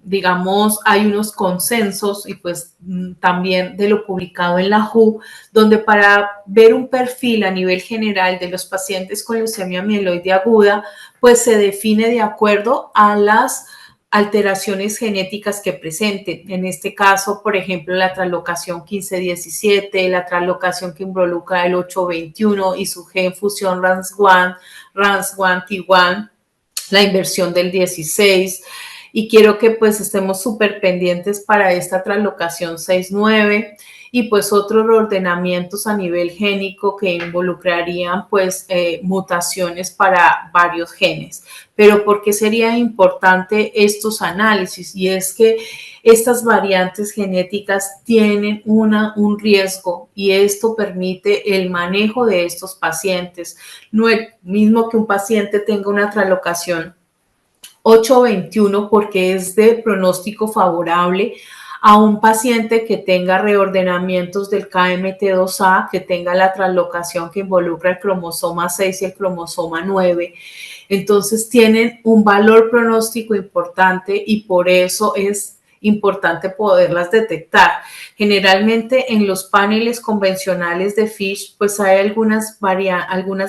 digamos hay unos consensos y pues también de lo publicado en la WHO, donde para ver un perfil a nivel general de los pacientes con leucemia mieloide aguda, pues se define de acuerdo a las alteraciones genéticas que presenten. En este caso, por ejemplo, la translocación 1517, la translocación que involucra el 821 y su gen fusión RANS1, RANS1, T1, la inversión del 16. Y quiero que pues estemos súper pendientes para esta translocación 6-9 y pues otros ordenamientos a nivel génico que involucrarían pues mutaciones para varios genes. Pero ¿por qué sería importante estos análisis? Y es que estas variantes genéticas tienen un riesgo y esto permite el manejo de estos pacientes. No es mismo que un paciente tenga una translocación 821 porque es de pronóstico favorable a un paciente que tenga reordenamientos del KMT2A, que tenga la translocación que involucra el cromosoma 6 y el cromosoma 9. Entonces tienen un valor pronóstico importante y por eso es importante poderlas detectar. Generalmente en los paneles convencionales de FISH pues hay algunas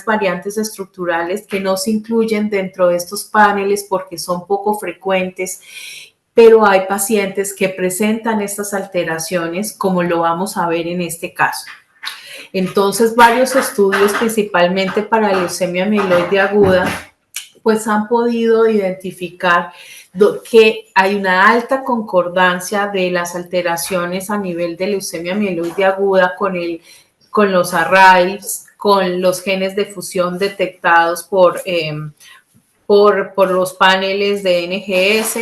variantes estructurales que no se incluyen dentro de estos paneles porque son poco frecuentes, pero hay pacientes que presentan estas alteraciones como lo vamos a ver en este caso. Entonces varios estudios principalmente para leucemia mieloide aguda pues han podido identificar que hay una alta concordancia de las alteraciones a nivel de leucemia mieloide aguda con los arrays, con los genes de fusión detectados por los paneles de NGS,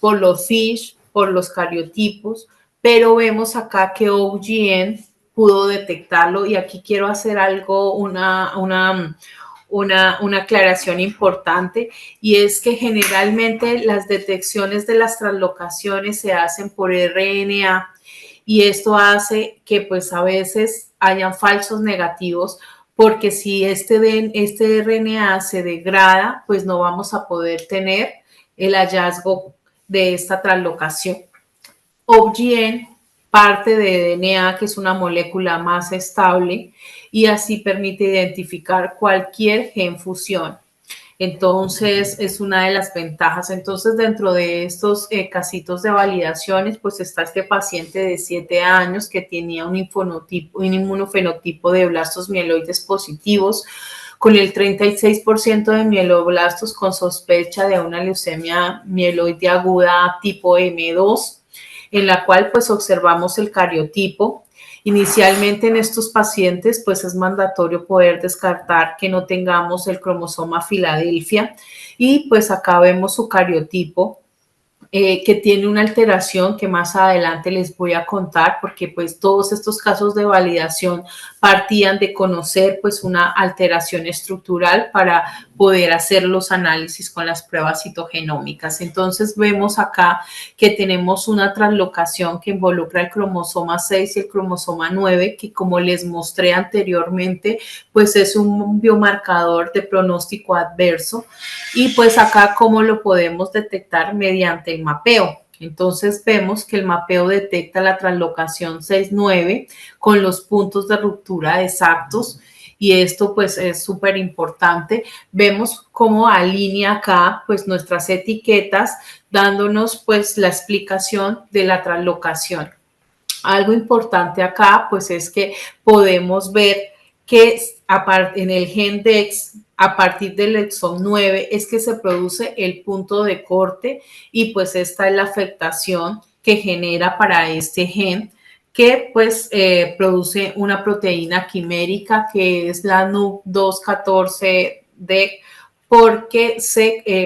por los FISH, por los cariotipos, pero vemos acá que OGN pudo detectarlo y aquí quiero hacer algo, una aclaración importante, y es que generalmente las detecciones de las translocaciones se hacen por RNA y esto hace que pues a veces hayan falsos negativos porque si este RNA se degrada, pues no vamos a poder tener el hallazgo de esta translocación. OGN parte de DNA, que es una molécula más estable, y así permite identificar cualquier gen fusión. Entonces, es una de las ventajas. Entonces, dentro de estos casitos de validaciones, pues está este paciente de 7 años que tenía un inmunofenotipo de blastos mieloides positivos, con el 36% de mieloblastos con sospecha de una leucemia mieloide aguda tipo M2, en la cual pues observamos el cariotipo. Inicialmente en estos pacientes pues es mandatorio poder descartar que no tengamos el cromosoma Filadelfia, y pues acá vemos su cariotipo, que tiene una alteración que más adelante les voy a contar, porque pues todos estos casos de validación partían de conocer pues una alteración estructural para poder hacer los análisis con las pruebas citogenómicas. Entonces vemos acá que tenemos una translocación que involucra el cromosoma 6 y el cromosoma 9, que como les mostré anteriormente, pues es un biomarcador de pronóstico adverso. Y pues acá cómo lo podemos detectar mediante el mapeo. Entonces vemos que el mapeo detecta la translocación 6-9 con los puntos de ruptura exactos, y esto pues es súper importante. Vemos cómo alinea acá pues nuestras etiquetas dándonos pues la explicación de la translocación. Algo importante acá pues es que podemos ver que en el gen DEX, a partir del exón 9 es que se produce el punto de corte, y pues esta es la afectación que genera para este gen, que pues produce una proteína quimérica que es la NUC214D, porque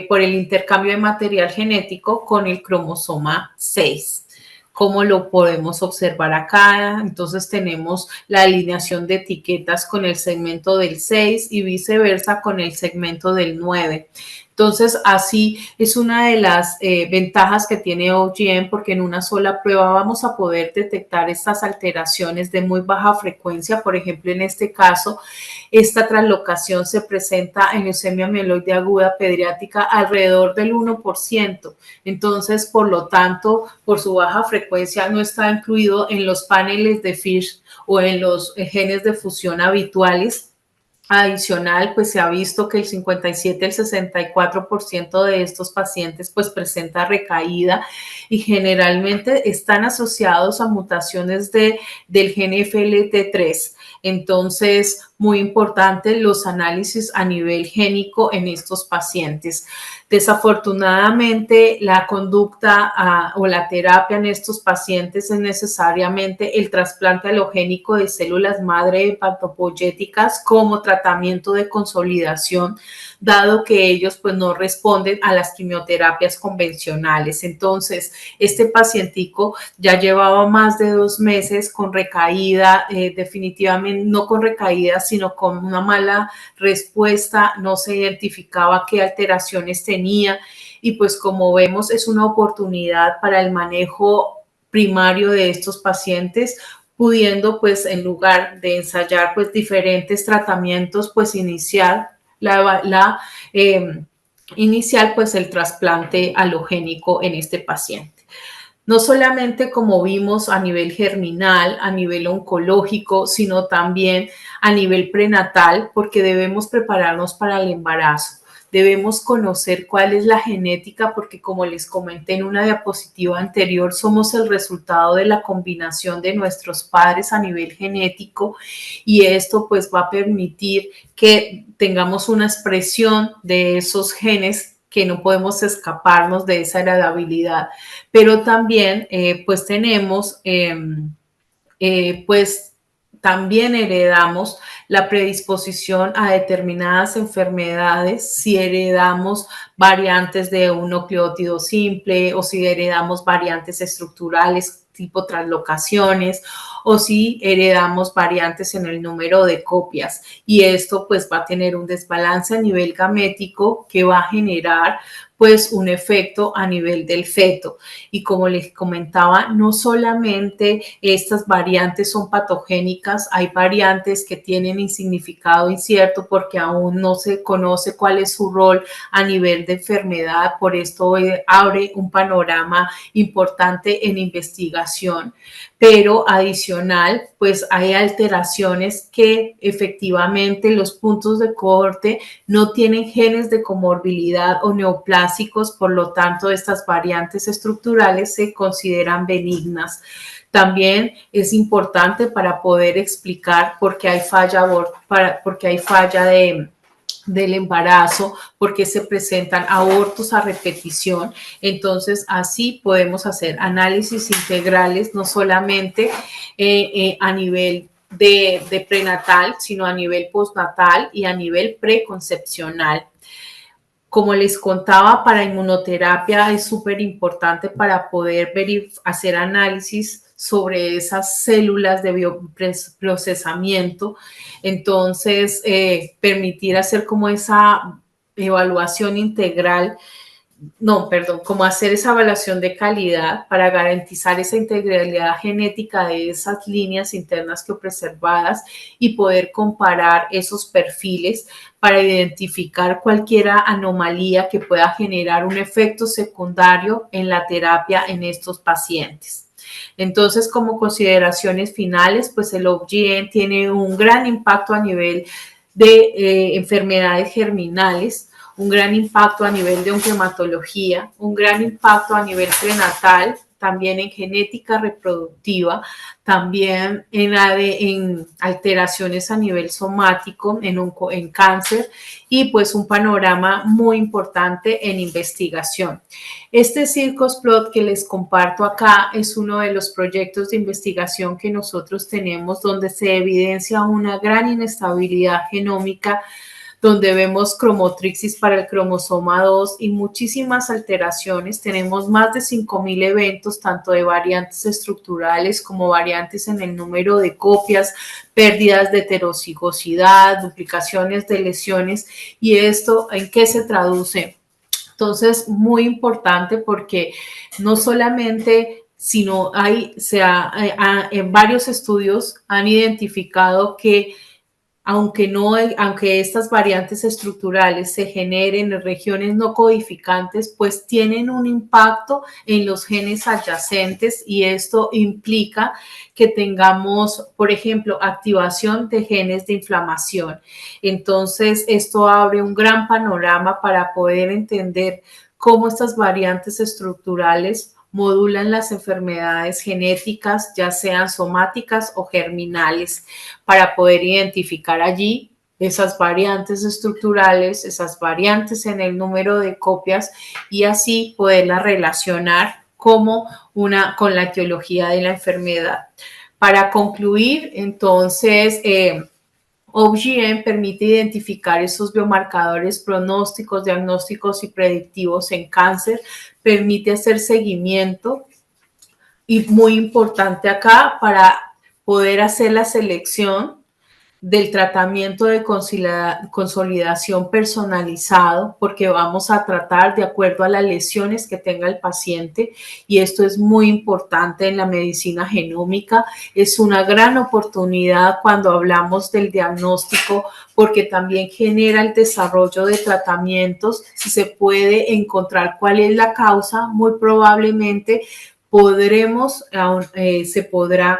por el intercambio de material genético con el cromosoma 6. ¿Cómo lo podemos observar acá? Entonces tenemos la alineación de etiquetas con el segmento del 6 y viceversa con el segmento del 9. Entonces, así es una de las ventajas que tiene OGM, porque en una sola prueba vamos a poder detectar estas alteraciones de muy baja frecuencia. Por ejemplo, en este caso, esta translocación se presenta en leucemia mieloide aguda pediátrica alrededor del 1%. Entonces, por lo tanto, por su baja frecuencia, no está incluido en los paneles de FISH o en los genes de fusión habituales. Adicional, pues se ha visto que el 57 al 64% de estos pacientes pues presenta recaída, y generalmente están asociados a mutaciones del gen FLT3. Entonces, muy importante los análisis a nivel génico en estos pacientes. Desafortunadamente, la conducta o la terapia en estos pacientes es necesariamente el trasplante alogénico de células madre hepatopoyéticas como tratamiento de consolidación, dado que ellos pues no responden a las quimioterapias convencionales. Entonces, este pacientico ya llevaba más de 2 meses con recaída, definitivamente no con recaída, sino con una mala respuesta, no se identificaba qué alteraciones tenía, y pues como vemos es una oportunidad para el manejo primario de estos pacientes, pudiendo pues en lugar de ensayar pues diferentes tratamientos, pues iniciar inicial pues el trasplante alogénico en este paciente. No solamente como vimos a nivel germinal, a nivel oncológico, sino también a nivel prenatal, porque debemos prepararnos para el embarazo. Debemos conocer cuál es la genética, porque como les comenté en una diapositiva anterior, somos el resultado de la combinación de nuestros padres a nivel genético, y esto pues va a permitir que tengamos una expresión de esos genes, que no podemos escaparnos de esa heredabilidad. Pero también pues tenemos pues también heredamos la predisposición a determinadas enfermedades si heredamos variantes de un nucleótido simple, o si heredamos variantes estructurales tipo translocaciones, o si heredamos variantes en el número de copias, y esto pues va a tener un desbalance a nivel gamético que va a generar pues un efecto a nivel del feto. Y como les comentaba, no solamente estas variantes son patogénicas, hay variantes que tienen un significado incierto porque aún no se conoce cuál es su rol a nivel de enfermedad. Por esto abre un panorama importante en investigación, pero adicional, pues hay alteraciones que efectivamente los puntos de cohorte no tienen genes de comorbilidad o neoplásicos, por lo tanto, estas variantes estructurales se consideran benignas. También es importante para poder explicar por qué hay falla, del embarazo, porque se presentan abortos a repetición. Entonces, así podemos hacer análisis integrales, no solamente a nivel de prenatal, sino a nivel postnatal y a nivel preconcepcional. Como les contaba, para inmunoterapia es súper importante para poder hacer análisis sobre esas células de bioprocesamiento. Entonces, permitir hacer como esa evaluación integral, no, perdón, como hacer esa evaluación de calidad para garantizar esa integralidad genética de esas líneas internas que preservadas y poder comparar esos perfiles para identificar cualquier anomalía que pueda generar un efecto secundario en la terapia en estos pacientes. Entonces, como consideraciones finales, pues el OBGYN tiene un gran impacto a nivel de enfermedades germinales, un gran impacto a nivel de oncohematología, un gran impacto a nivel prenatal, también en genética reproductiva, también en alteraciones a nivel somático, en cáncer y pues un panorama muy importante en investigación. Este CIRCOS-Plot que les comparto acá es uno de los proyectos de investigación que nosotros tenemos donde se evidencia una gran inestabilidad genómica, donde vemos cromotrixis para el cromosoma 2 y muchísimas alteraciones. Tenemos más de 5.000 eventos, tanto de variantes estructurales como variantes en el número de copias, pérdidas de heterocigosidad, duplicaciones de lesiones. ¿Y esto en qué se traduce? Entonces, muy importante porque no solamente, sino en varios estudios han identificado que aunque estas variantes estructurales se generen en regiones no codificantes, pues tienen un impacto en los genes adyacentes y esto implica que tengamos, por ejemplo, activación de genes de inflamación. Entonces, esto abre un gran panorama para poder entender cómo estas variantes estructurales modulan las enfermedades genéticas, ya sean somáticas o germinales, para poder identificar allí esas variantes estructurales, esas variantes en el número de copias y así poderlas relacionar con la etiología de la enfermedad. Para concluir, entonces, OBGYN permite identificar esos biomarcadores pronósticos, diagnósticos y predictivos en cáncer, permite hacer seguimiento y muy importante acá para poder hacer la selección del tratamiento de consolidación personalizado, porque vamos a tratar de acuerdo a las lesiones que tenga el paciente y esto es muy importante en la medicina genómica. Es una gran oportunidad cuando hablamos del diagnóstico porque también genera el desarrollo de tratamientos. Si se puede encontrar cuál es la causa, muy probablemente se podrá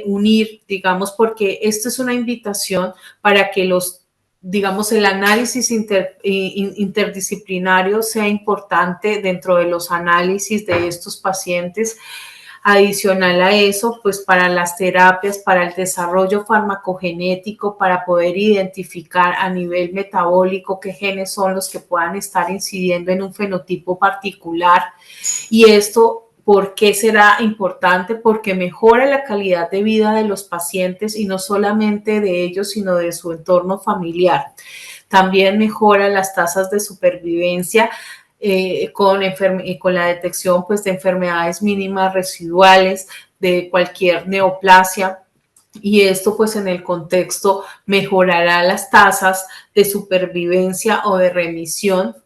unir, digamos, porque esto es una invitación para que el análisis interdisciplinario sea importante dentro de los análisis de estos pacientes. Adicional a eso, pues para las terapias, para el desarrollo farmacogenético, para poder identificar a nivel metabólico qué genes son los que puedan estar incidiendo en un fenotipo particular. Y esto, ¿por qué será importante? Porque mejora la calidad de vida de los pacientes y no solamente de ellos, sino de su entorno familiar. También mejora las tasas de supervivencia con la detección pues, de enfermedades mínimas residuales, de cualquier neoplasia. Y esto pues en el contexto mejorará las tasas de supervivencia o de remisión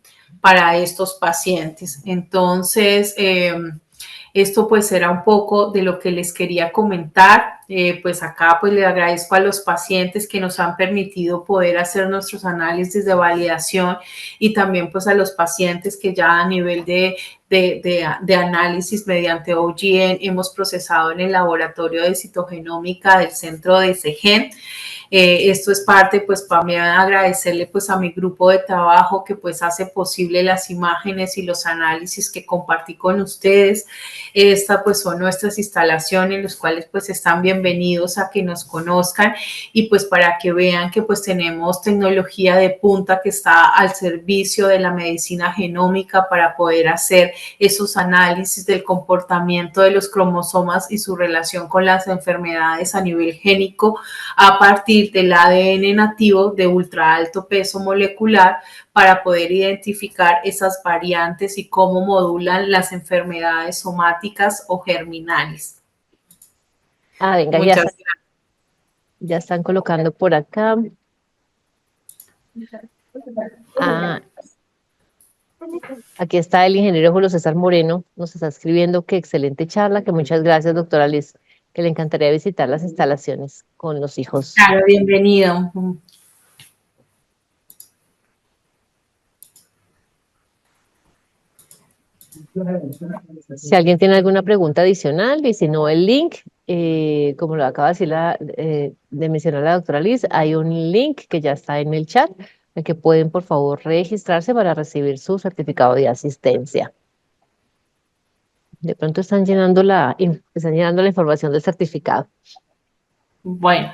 para estos pacientes. Entonces, esto pues era un poco de lo que les quería comentar. Pues acá pues le agradezco a los pacientes que nos han permitido poder hacer nuestros análisis de validación y también pues a los pacientes que ya a nivel de análisis mediante OGN hemos procesado en el laboratorio de citogenómica del centro de SEGEN. Esto es parte, pues, para mí agradecerle, pues, a mi grupo de trabajo que, pues, hace posible las imágenes y los análisis que compartí con ustedes. Esta, pues, son nuestras instalaciones, los cuales, pues, están bienvenidos a que nos conozcan y, pues, para que vean que, pues, tenemos tecnología de punta que está al servicio de la medicina genómica para poder hacer esos análisis del comportamiento de los cromosomas y su relación con las enfermedades a nivel génico a partir del ADN nativo de ultra alto peso molecular para poder identificar esas variantes y cómo modulan las enfermedades somáticas o germinales. Venga, Muchas gracias. ya están colocando por acá. Aquí está el ingeniero Julio César Moreno, nos está escribiendo que excelente charla, que muchas gracias, doctora Liz, que le encantaría visitar las instalaciones con los hijos. Claro, bienvenido. Si alguien tiene alguna pregunta adicional y si no el link, como lo acaba de decir de mencionar la doctora Liz, hay un link que ya está en el chat, en que pueden por favor registrarse para recibir su certificado de asistencia. De pronto están llenando la información del certificado. Bueno.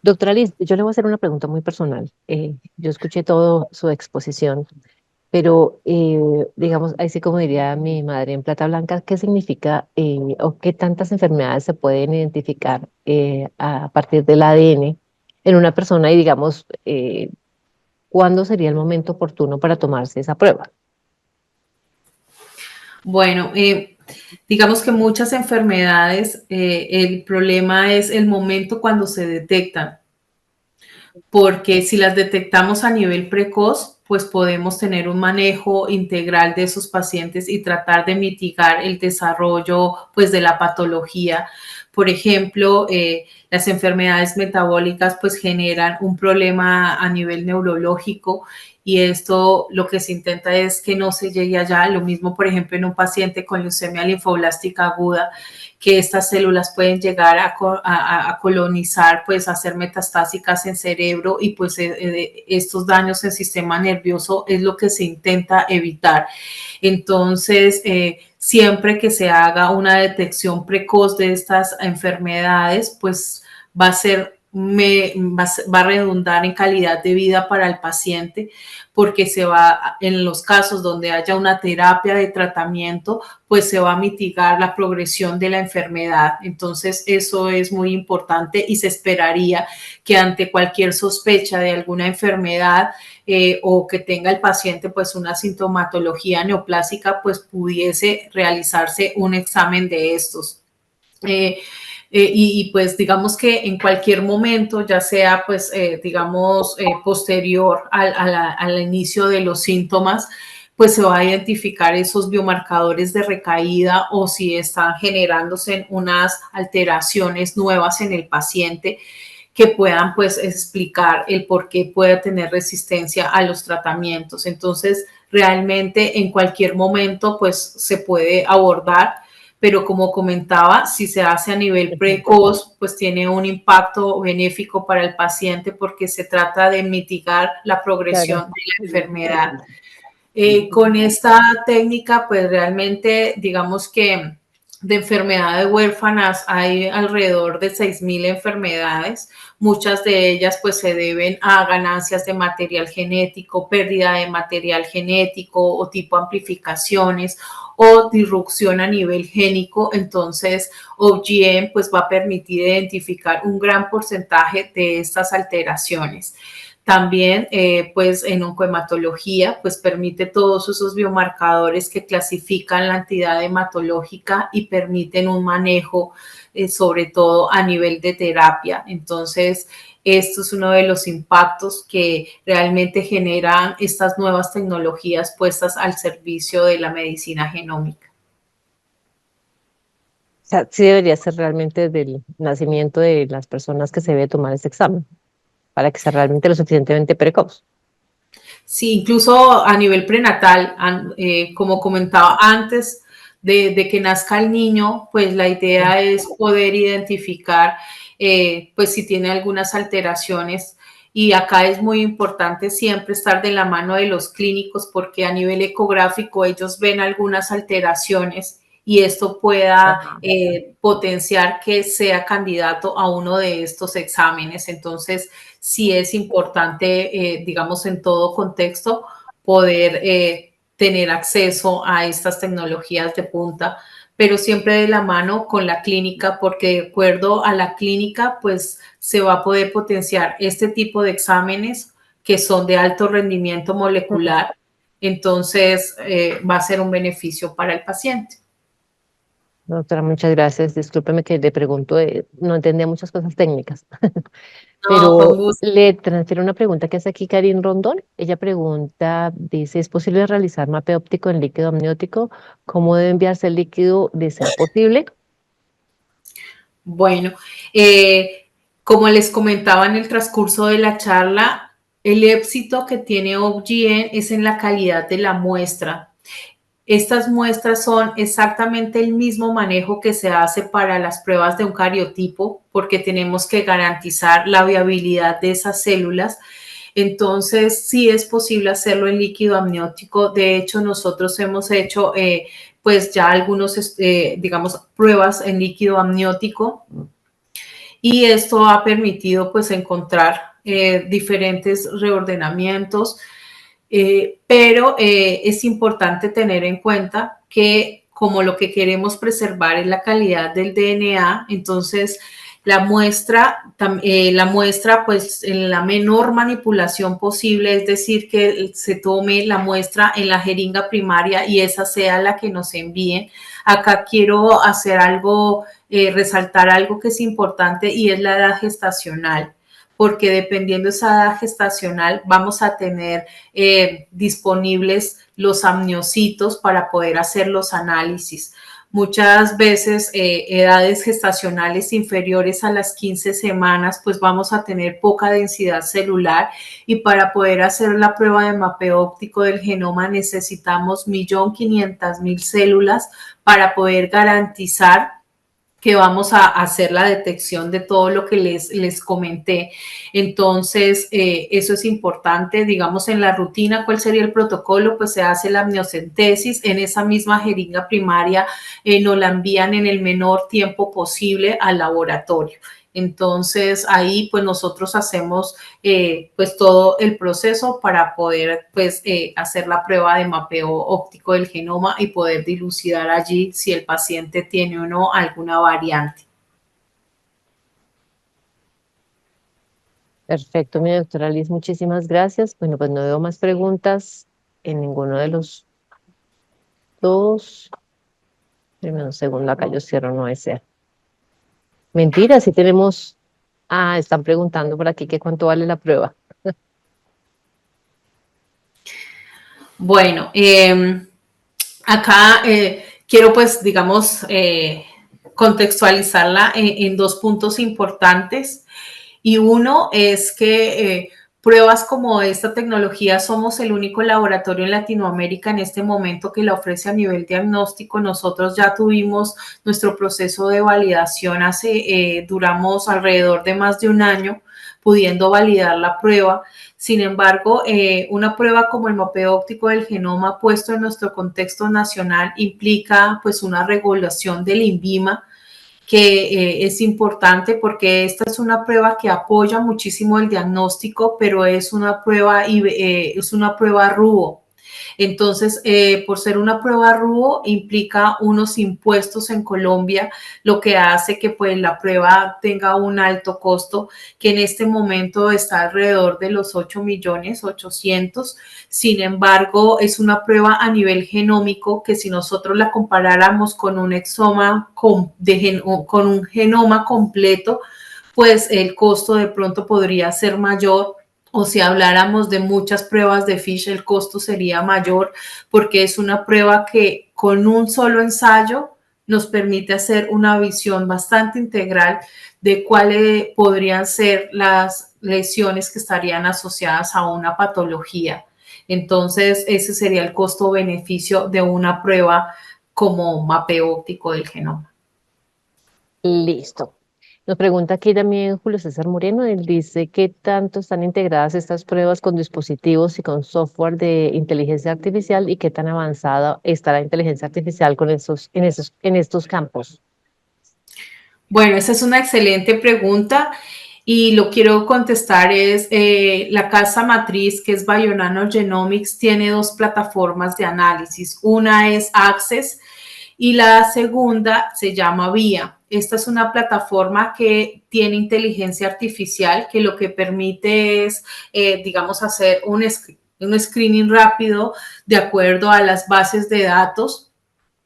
Doctora Liz, yo le voy a hacer una pregunta muy personal. Yo escuché todo su exposición, pero digamos, ahí sí como diría mi madre en plata blanca, ¿qué significa o qué tantas enfermedades se pueden identificar a partir del ADN en una persona y digamos, cuándo sería el momento oportuno para tomarse esa prueba? Bueno, digamos que muchas enfermedades, el problema es el momento cuando se detectan, porque si las detectamos a nivel precoz, pues podemos tener un manejo integral de esos pacientes y tratar de mitigar el desarrollo, pues, de la patología. Por ejemplo, las enfermedades metabólicas, pues, generan un problema a nivel neurológico y esto lo que se intenta es que no se llegue allá. Lo mismo, por ejemplo, en un paciente con leucemia linfoblástica aguda, que estas células pueden llegar a colonizar, pues hacer metastásicas en cerebro y pues estos daños en sistema nervioso es lo que se intenta evitar. Entonces, siempre que se haga una detección precoz de estas enfermedades, pues va a ser va a redundar en calidad de vida para el paciente porque se va, en los casos donde haya una terapia de tratamiento, pues se va a mitigar la progresión de la enfermedad. Entonces, eso es muy importante y se esperaría que ante cualquier sospecha de alguna enfermedad o que tenga el paciente pues una sintomatología neoplásica, pues pudiese realizarse un examen de estos. Y pues digamos que en cualquier momento, ya sea pues digamos posterior al inicio de los síntomas, pues se va a identificar esos biomarcadores de recaída o si están generándose unas alteraciones nuevas en el paciente que puedan pues explicar el por qué puede tener resistencia a los tratamientos. Entonces, realmente en cualquier momento pues se puede abordar, pero como comentaba, si se hace a nivel precoz, pues tiene un impacto benéfico para el paciente porque se trata de mitigar la progresión Claro. de la enfermedad. Con esta técnica, pues realmente, digamos que de enfermedades huérfanas hay alrededor de 6.000 enfermedades. Muchas de ellas pues se deben a ganancias de material genético, pérdida de material genético o tipo amplificaciones o disrupción a nivel génico. Entonces, OGM pues va a permitir identificar un gran porcentaje de estas alteraciones. También, pues en oncohematología, pues permite todos esos biomarcadores que clasifican la entidad hematológica y permiten un manejo, sobre todo a nivel de terapia. Entonces, esto es uno de los impactos que realmente generan estas nuevas tecnologías puestas al servicio de la medicina genómica. O sea, sí debería ser realmente desde el nacimiento de las personas que se debe tomar este examen para que sea realmente lo suficientemente precoz. Sí, incluso a nivel prenatal, como comentaba antes de que nazca el niño, pues la idea es poder identificar pues si tiene algunas alteraciones, y acá es muy importante siempre estar de la mano de los clínicos porque a nivel ecográfico ellos ven algunas alteraciones y esto pueda Ajá. potenciar que sea candidato a uno de estos exámenes. Entonces, sí es importante, digamos, en todo contexto, poder tener acceso a estas tecnologías de punta, pero siempre de la mano con la clínica, porque de acuerdo a la clínica, pues se va a poder potenciar este tipo de exámenes que son de alto rendimiento molecular. Entonces, va a ser un beneficio para el paciente. Doctora, muchas gracias. Discúlpeme que le pregunto, no entendía muchas cosas técnicas, No, con pero gusto. le transfiero una pregunta que hace aquí Karin Rondón. Ella pregunta, dice, ¿es posible realizar mapeo óptico en líquido amniótico? ¿Cómo debe enviarse el líquido de ser posible? Bueno, como les comentaba en el transcurso de la charla, el éxito que tiene OGN es en la calidad de la muestra. Estas muestras son exactamente el mismo manejo que se hace para las pruebas de un cariotipo, porque tenemos que garantizar la viabilidad de esas células. Entonces, sí es posible hacerlo en líquido amniótico. De hecho, nosotros hemos hecho, pues ya algunos, digamos, pruebas en líquido amniótico, y esto ha permitido, pues, encontrar diferentes reordenamientos, pero es importante tener en cuenta que como lo que queremos preservar es la calidad del DNA, entonces la muestra pues en la menor manipulación posible, es decir, que se tome la muestra en la jeringa primaria y esa sea la que nos envíen. Acá quiero hacer algo, resaltar algo que es importante, y es la edad gestacional, porque dependiendo de esa edad gestacional vamos a tener disponibles los amniocitos para poder hacer los análisis. Muchas veces edades gestacionales inferiores a las 15 semanas, pues vamos a tener poca densidad celular, y para poder hacer la prueba de mapeo óptico del genoma necesitamos 1.500.000 células para poder garantizar que vamos a hacer la detección de todo lo que les comenté. Entonces, eso es importante, digamos, en la rutina. ¿Cuál sería el protocolo? Pues se hace la amniocentesis en esa misma jeringa primaria, nos la envían en el menor tiempo posible al laboratorio. Entonces, ahí pues nosotros hacemos pues todo el proceso para poder pues hacer la prueba de mapeo óptico del genoma y poder dilucidar allí si el paciente tiene o no alguna variante. Perfecto, mi doctora Liz, muchísimas gracias. Bueno, pues no veo más preguntas en ninguno de los dos. Deme un segundo, acá yo cierro, no es ser. Mentira, sí tenemos. Ah, están preguntando por aquí que cuánto vale la prueba. Bueno, acá quiero pues, digamos, contextualizarla en dos puntos importantes. Y uno es que pruebas como esta tecnología somos el único laboratorio en Latinoamérica en este momento que la ofrece a nivel diagnóstico. Nosotros ya tuvimos nuestro proceso de validación duramos alrededor de más de un año pudiendo validar la prueba. Sin embargo, una prueba como el mapeo óptico del genoma puesto en nuestro contexto nacional implica pues una regulación del INVIMA, que es importante porque esta es una prueba que apoya muchísimo el diagnóstico, pero es una prueba RUO. Entonces, por ser una prueba RUO, implica unos impuestos en Colombia, lo que hace que pues la prueba tenga un alto costo, que en este momento está alrededor de los 8.800.000. Sin embargo, es una prueba a nivel genómico que si nosotros la comparáramos con un exoma, con un genoma completo, pues el costo de pronto podría ser mayor, o si habláramos de muchas pruebas de FISH, el costo sería mayor porque es una prueba que con un solo ensayo nos permite hacer una visión bastante integral de cuáles podrían ser las lesiones que estarían asociadas a una patología. Entonces, ese sería el costo-beneficio de una prueba como mapeo óptico del genoma. Listo. Nos pregunta aquí también Julio César Moreno, él dice qué tanto están integradas estas pruebas con dispositivos y con software de inteligencia artificial y qué tan avanzada está la inteligencia artificial con en estos campos. Bueno, esa es una excelente pregunta y lo quiero contestar es, la casa matriz que es Bionano Genomics tiene dos plataformas de análisis. Una es Access y la segunda se llama VIA. Esta es una plataforma que tiene inteligencia artificial que lo que permite es, digamos, hacer un screening rápido de acuerdo a las bases de datos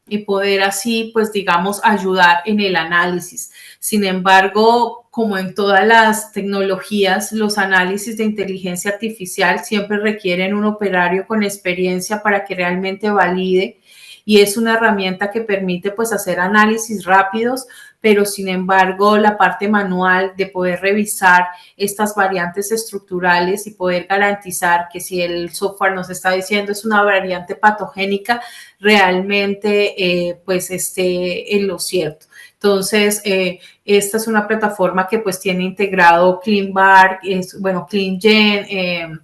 y poder así, pues digamos, ayudar en el análisis. Sin embargo, como en todas las tecnologías, los análisis de inteligencia artificial siempre requieren un operario con experiencia para que realmente valide y es una herramienta que permite pues hacer análisis rápidos, pero sin embargo la parte manual de poder revisar estas variantes estructurales y poder garantizar que si el software nos está diciendo es una variante patogénica, realmente pues esté en lo cierto. Entonces, esta es una plataforma que pues tiene integrado CleanBar, CleanGen,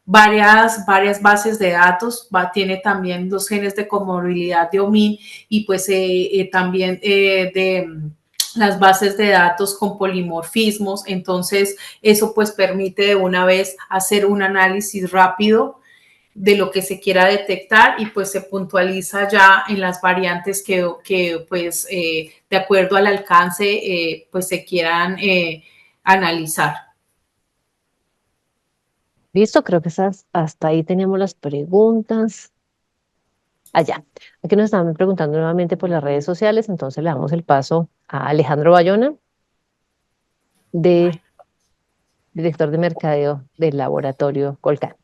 varias bases de datos, tiene también los genes de comorbilidad de OMIN y pues también de las bases de datos con polimorfismos. Entonces, eso pues permite de una vez hacer un análisis rápido de lo que se quiera detectar y pues se puntualiza ya en las variantes que pues de acuerdo al alcance pues se quieran analizar. Listo, creo que hasta ahí tenemos las preguntas. Allá. Aquí nos están preguntando nuevamente por las redes sociales, entonces le damos el paso a Alejandro Bayona, de director de mercadeo del laboratorio Colcan.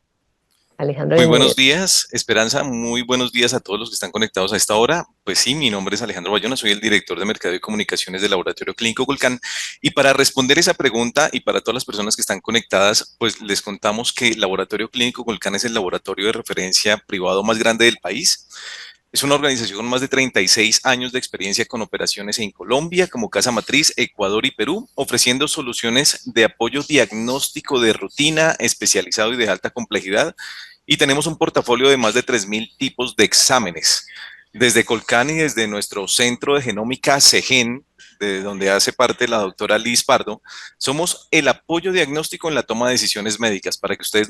Alejandro, Muy bienvenido. buenos días, Esperanza. Muy buenos días a todos los que están conectados a esta hora. Pues sí, mi nombre es Alejandro Bayona, soy el director de Mercado y Comunicaciones del Laboratorio Clínico Colcan. Y para responder esa pregunta y para todas las personas que están conectadas, pues les contamos que el Laboratorio Clínico Colcan es el laboratorio de referencia privado más grande del país. Es una organización con más de 36 años de experiencia con operaciones en Colombia, como Casa Matriz, Ecuador y Perú, ofreciendo soluciones de apoyo diagnóstico de rutina, especializado y de alta complejidad. Y tenemos un portafolio de más de 3.000 tipos de exámenes. Desde Colcan y desde nuestro centro de genómica CEGEN, de donde hace parte la doctora Liz Pardo, somos el apoyo diagnóstico en la toma de decisiones médicas para que ustedes